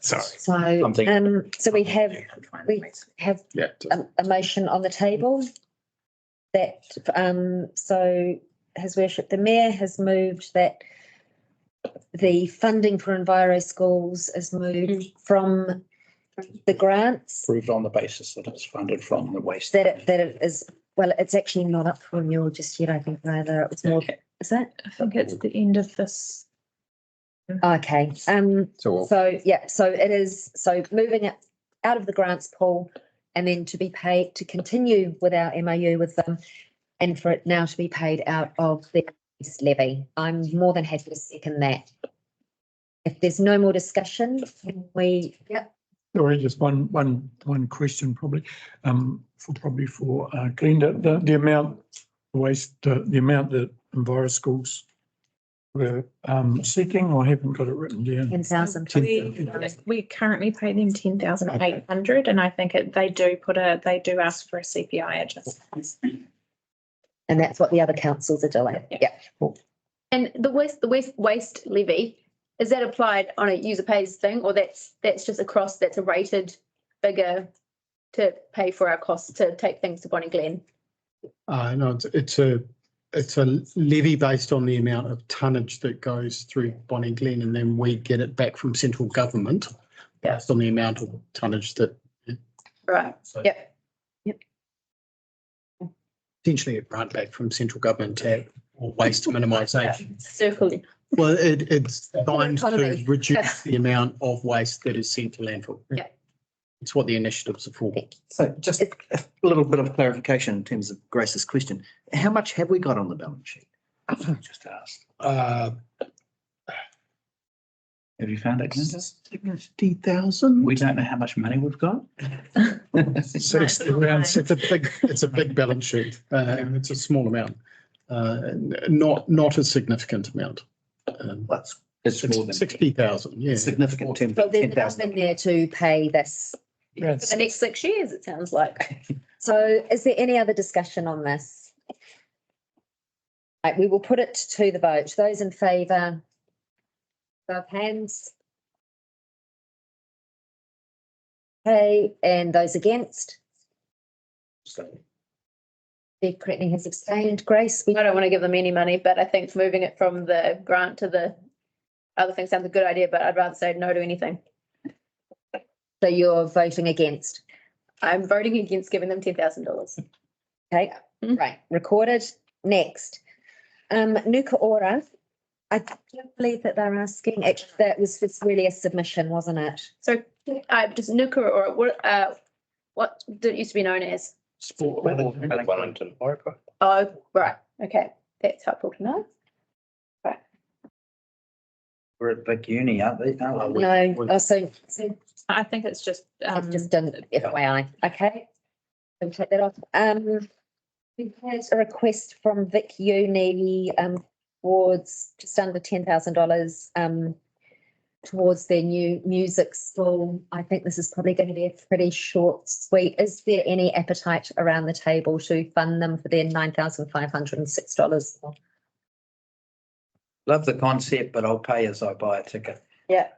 Sorry. So we have yeah. a motion on the table that so His Worship the Mayor has moved that the funding for Enviro Schools is moved from the grants. Approved on the basis that it's funded from the waste. That it is, well, it's actually not up for renewal just yet, I think, either. It was more, is that? I think it's the end of this. Okay, so it is, so moving it out of the grants pool and then to be paid, to continue with our MOU with them and for it now to be paid out of the levy. I'm more than happy to second that. If there's no more discussion, can we, Sorry, just one question probably, for Glenda, the amount waste, the amount that Enviro Schools were seeking, I haven't got it written down. 10,000. We currently pay them 10,800, and I think they do ask for a CPI adjustment. And that's what the other councils are doing. Yeah. And the waste levy, is that applied on a user pays thing, or that's just across, that's a rated figure to pay for our costs to take things to Bonnie Glen? No, it's a levy based on the amount of tonnage that goes through Bonnie Glen, and then we get it back from central government based on the amount of tonnage that. Right. Yep. potentially a grant back from central government to or waste minimisation. Circle. Well, it's designed to Economy. reduce the amount of waste that is sent to landfill. Yeah. It's what the initiatives are for. So just a little bit of clarification in terms of Grace's question. How much have we got on the balance sheet? Just asked. Have you found it? 60,000. We don't know how much money we've got. So it's a big balance sheet. It's a small amount, not a significant amount. That's It's more than 60,000. Yeah. significant, But there's 10,000. nothing there to pay this. For the next 6 years, it sounds like. So is there any other discussion on this? Right, we will put it to the vote. Those in favour? Show of hands. Okay, and those against? Deb Cretney has abstained. Grace? I don't want to give them any money, but I think moving it from the grant to the other thing sounds a good idea, but I'd rather say no to anything. So you're voting against? I'm voting against giving them $10,000. Okay, right, recorded. Next. Nuka Ora, I don't believe that they're asking, actually, it's really a submission, wasn't it? So just Nuka or what did it used to be known as? Sport Wellington. Oh, right. Okay. That's helpful to know. Right. We're at big uni, aren't we? No, oh, so I think it's just, I've just done FYI, okay? We'll take that off. We've had a request from Vic Uni towards just under $10,000 towards their new music school. I think this is probably going to be a pretty short suite. Is there any appetite around the table to fund them for their $9,506? Love the concept, but I'll pay as I buy a ticket. Yeah.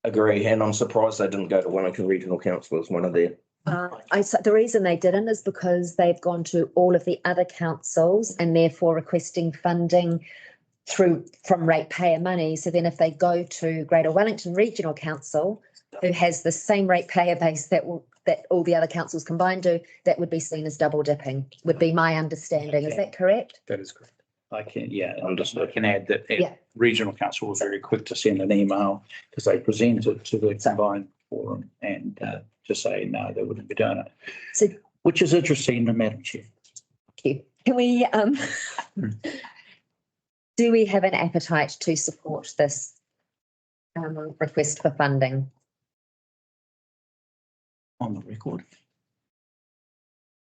Agree, and I'm surprised they didn't go to Wellington Regional Council as one of their. The reason they didn't is because they've gone to all of the other councils and therefore requesting funding from ratepayer money. So then if they go to Greater Wellington Regional Council, who has the same ratepayer base that all the other councils combined do, that would be seen as double dipping, would be my understanding. Is that correct? That is correct. I can add that Yeah. regional council was very quick to send an email because they presented to the combined forum and to say, no, they wouldn't be doing it. So Which is interesting, Madam Chair. thank you. Can we, do we have an appetite to support this request for funding? On the record.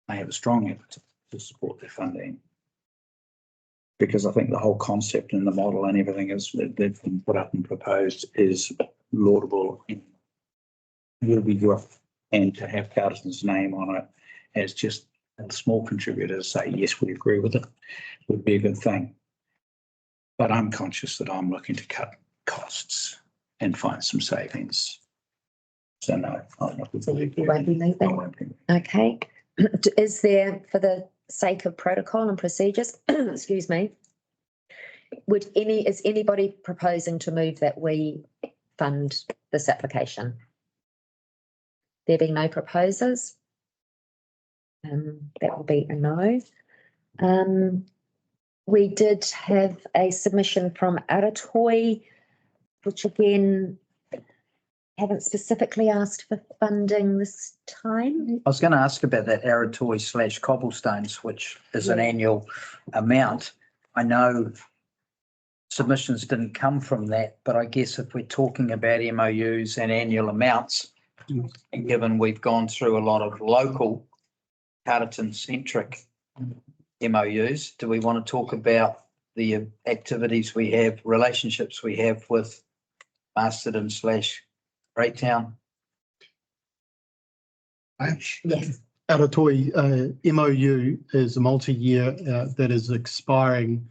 I have a strong effort to support their funding. Because I think the whole concept and the model and everything is that they've been put up and proposed is laudable and will be good. And to have Carterton's name on it as just a small contributor to say, yes, we agree with it, would be a good thing. But I'm conscious that I'm looking to cut costs and find some savings. So no, I'm not. You won't be moving? Okay. Is there, for the sake of protocol and procedures, excuse me, is anybody proposing to move that we fund this application? There being no proposers, that will be a no. We did have a submission from Aratoi, which again, haven't specifically asked for funding this time. I was going to ask about that Aratoi / Cobblestones, which is an annual amount. I know submissions didn't come from that, but I guess if we're talking about MOUs and annual amounts, and given we've gone through a lot of local Carterton-centric MOUs, do we want to talk about the activities we have, relationships we have with Masterton / Greytown? Yes. Aratoi MOU is a multi-year that is expiring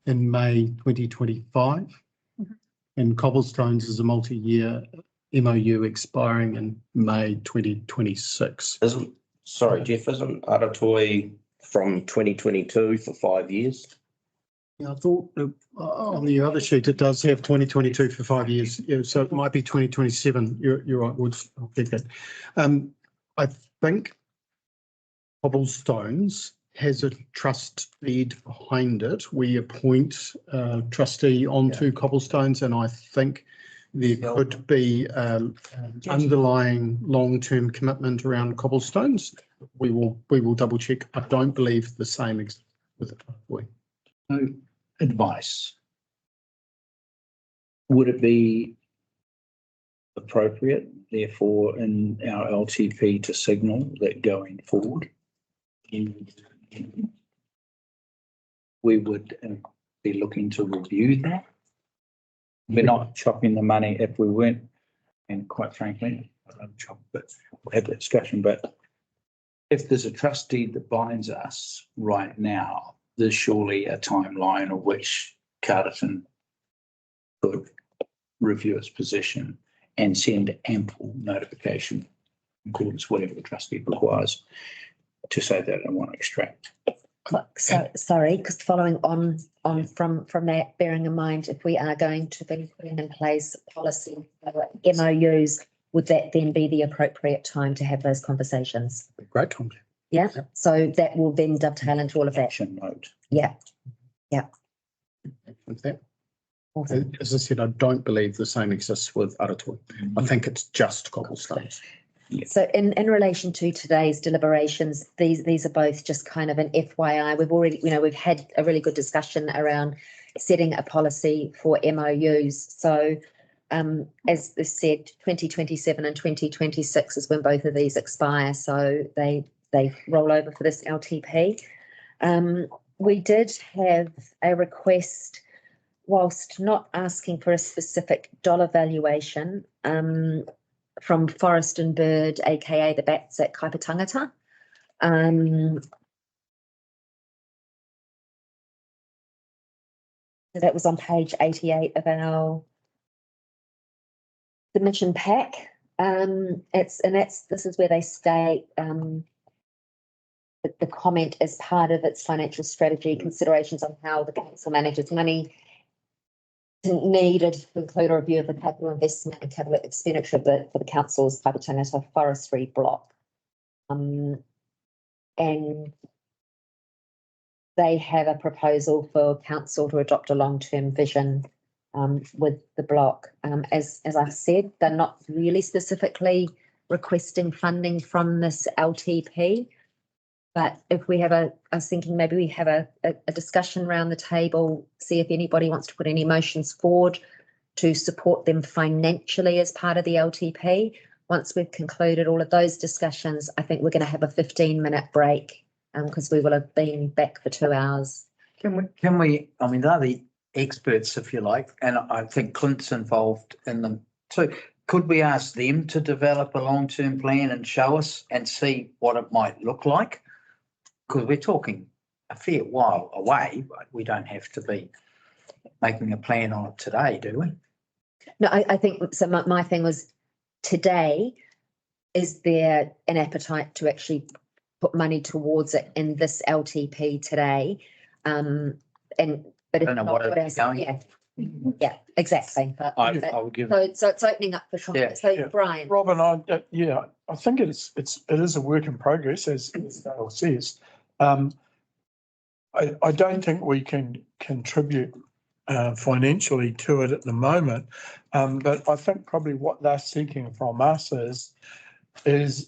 in May 2025. And Cobblestones is a multi-year MOU expiring in May 2026. Sorry, Jeff, isn't Aratoi from 2022 for 5 years? Yeah, I thought on the other sheet, it does have 2022 for 5 years. Yeah, so it might be 2027. You're right, I'll get that. I think Cobblestones has a trust deed behind it. We appoint a trustee onto Cobblestones, and I think there could be underlying long-term commitment around Cobblestones. We will double check. I don't believe the same exists with it. No advice. Would it be appropriate, therefore, in our LTP to signal that going forward, we would be looking to review that? We're not chopping the money if we weren't, and quite frankly, I don't chop, but we'll have that discussion. But if there's a trust deed that binds us right now, there's surely a timeline of which Carterton could review its position and send ample notification in accordance with whatever the trustee requires to say that I want to extract. So, sorry, because following on from that, bearing in mind, if we are going to be putting in place policy MOUs, would that then be the appropriate time to have those conversations? Great, Tom. Yeah, so that will then dovetail into all of that. Action note. Yeah. With that. Awesome. As I said, I don't believe the same exists with Aratoi. I think it's just Cobblestones. So in relation to today's deliberations, these are both just kind of an FYI. We've already, we've had a really good discussion around setting a policy for MOUs. So as I said, 2027 and 2026 is when both of these expire. So they roll over for this LTP. We did have a request, whilst not asking for a specific dollar valuation, from Forest and Bird, aka the Bats at Kaipatangata. So that was on page 88 of our submission pack. This is where they state that the comment as part of its financial strategy considerations on how the council manages money needed to include a review of the capital investment and capital expenditure for the council's Kaipatangata forestry block. And they have a proposal for council to adopt a long-term vision with the block. As I've said, they're not really specifically requesting funding from this LTP. But if we have I was thinking maybe we have a discussion around the table, see if anybody wants to put any motions forward to support them financially as part of the LTP. Once we've concluded all of those discussions, I think we're going to have a 15-minute break because we will have been back for 2 hours. Can we, I mean, they're the experts, if you like, and I think Clint's involved in them too. Could we ask them to develop a long-term plan and show us and see what it might look like? Because we're talking a fair while away, but we don't have to be making a plan on it today, do we? No, I think so. My thing was today, is there an appetite to actually put money towards it in this LTP today? But I don't know what it's going. Yeah, exactly. But I would give. So it's opening up for Sean. Yeah. So Brian, Robin, I think it is a work in progress, as Dale says. I don't think we can contribute financially to it at the moment, but I think probably what they're seeking from us is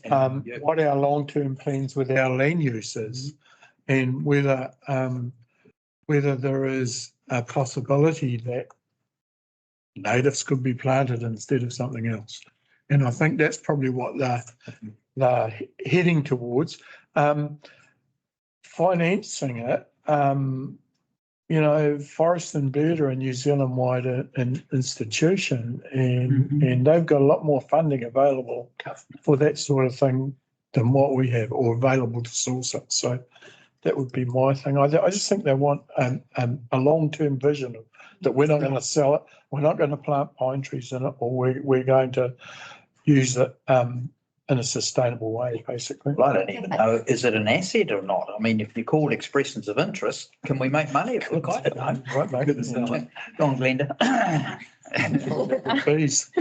what our long-term plans with our land use is, and whether there is a possibility that natives could be planted instead of something else. And I think that's probably what they're heading towards. Financing it, Forest and Bird are a New Zealand-wide institution, and they've got a lot more funding available for that sort of thing than what we have, or available to source it. So that would be my thing. I just think they want a long-term vision of that we're not going to sell it, we're not going to plant pine trees in it, or we're going to use it in a sustainable way, basically. Well, I don't even know, is it an asset or not? I mean, if you call expressions of interest, can we make money? Look, I don't know. Right, mate. Go on, Glenda. Please.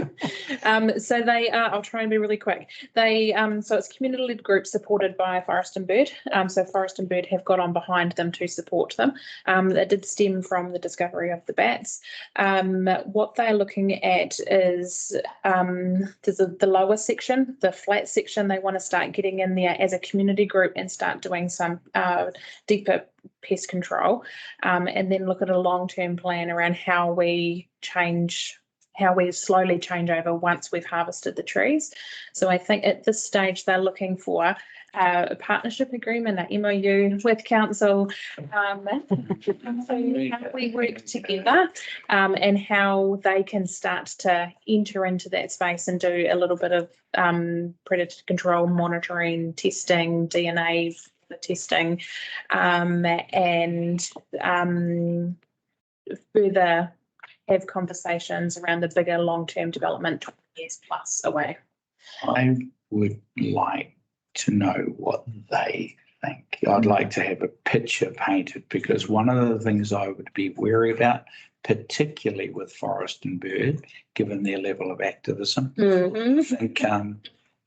So they are, I'll try and be really quick. They, so it's a community-led group supported by Forest and Bird. So Forest and Bird have got on behind them to support them. It did stem from the discovery of the bats. What they're looking at is there's the lower section, the flat section. They want to start getting in there as a community group and start doing some deeper pest control, and then look at a long-term plan around how we slowly change over once we've harvested the trees. So I think at this stage they're looking for a partnership agreement, an MOU with council, so how we work together, and how they can start to enter into that space and do a little bit of predator control monitoring, testing, DNA testing, and further have conversations around the bigger long-term development 20 years plus away. I would like to know what they think. I'd like to have a picture painted, because one of the things I would be wary about, particularly with Forest and Bird, given their level of activism, I think,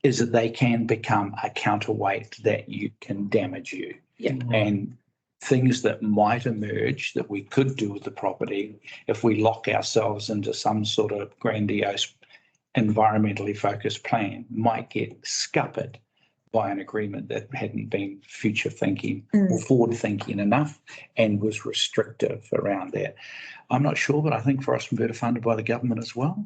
is that they can become a counterweight that you can damage you. Yeah. And things that might emerge that we could do with the property if we lock ourselves into some sort of grandiose environmentally focused plan might get scuppered by an agreement that hadn't been future thinking or forward thinking enough and was restrictive around that. I'm not sure, but I think Forest and Bird are funded by the government as well.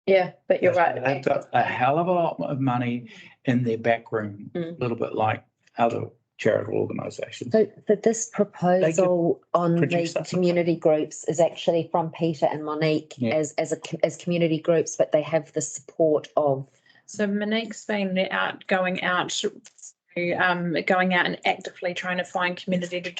Yeah, but you're right. They've got a hell of a lot of money in their back room, a little bit like other charitable organisations. So this proposal on produce the that community groups is actually from Peter and Monique as community groups, but they have the support of. So Monique's been going out and actively trying to find community to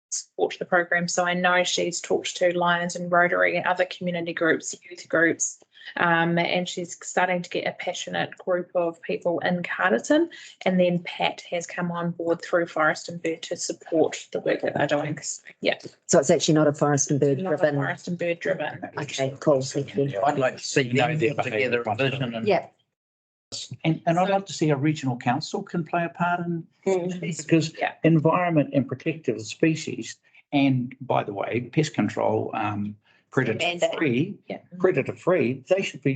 support the program. So I know she's talked to Lions and Rotary and other community groups, youth groups, and she's starting to get a passionate group of people in Carterton. And then Pat has come on board through Forest and Bird to support the work that they're doing. Yeah. So it's actually not a Forest and Bird Not driven. Forest and Bird driven. Okay, cool. Thank you. I'd like to see them put together a vision and. Yeah. And I'd like to see a regional council can play a part in because Yeah. environment and protective species, and by the way, pest control, predator free, they should be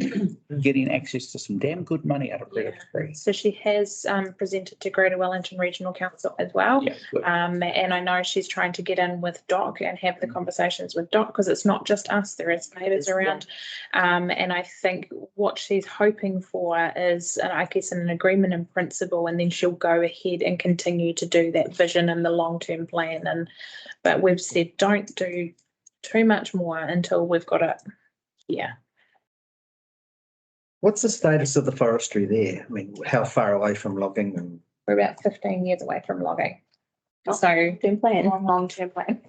getting access to some damn good money out of predator free. So she has presented to Greater Wellington Regional Council as well. Yeah, good. And I know she's trying to get in with Doc and have the conversations with Doc, because it's not just us, there is neighbours around. And I think what she's hoping for is, I guess, an agreement in principle, and then she'll go ahead and continue to do that vision and the long-term plan. But we've said don't do too much more until we've got it. Yeah. What's the status of the forestry there? I mean, how far away from logging and? We're about 15 years away from logging. So long-term plan.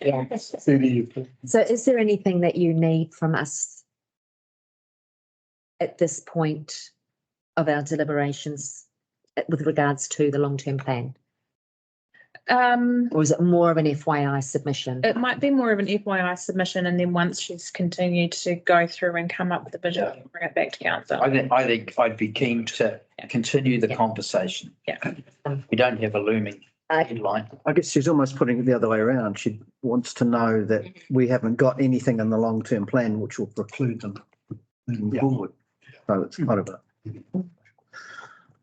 Yeah. CDU. So is there anything that you need from us at this point of our deliberations with regards to the long-term plan? Or is it more of an FYI submission? It might be more of an FYI submission, and then once she's continued to go through and come up with a vision, bring it back to council. I think I'd be keen to continue the conversation. Yeah. We don't have a looming headline. I guess she's almost putting it the other way around. She wants to know that we haven't got anything in the long-term plan which will preclude them moving forward. So it's kind of a,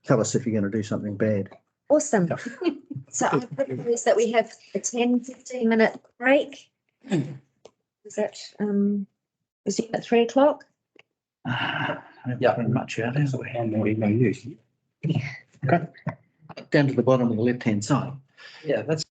tell us if you're going to do something bad. Awesome. So I propose that we have a 10-15 minute break. Is that is it at 3 o'clock? Yeah, much out of it. Okay. Down to the bottom of the left-hand side. Yeah, that's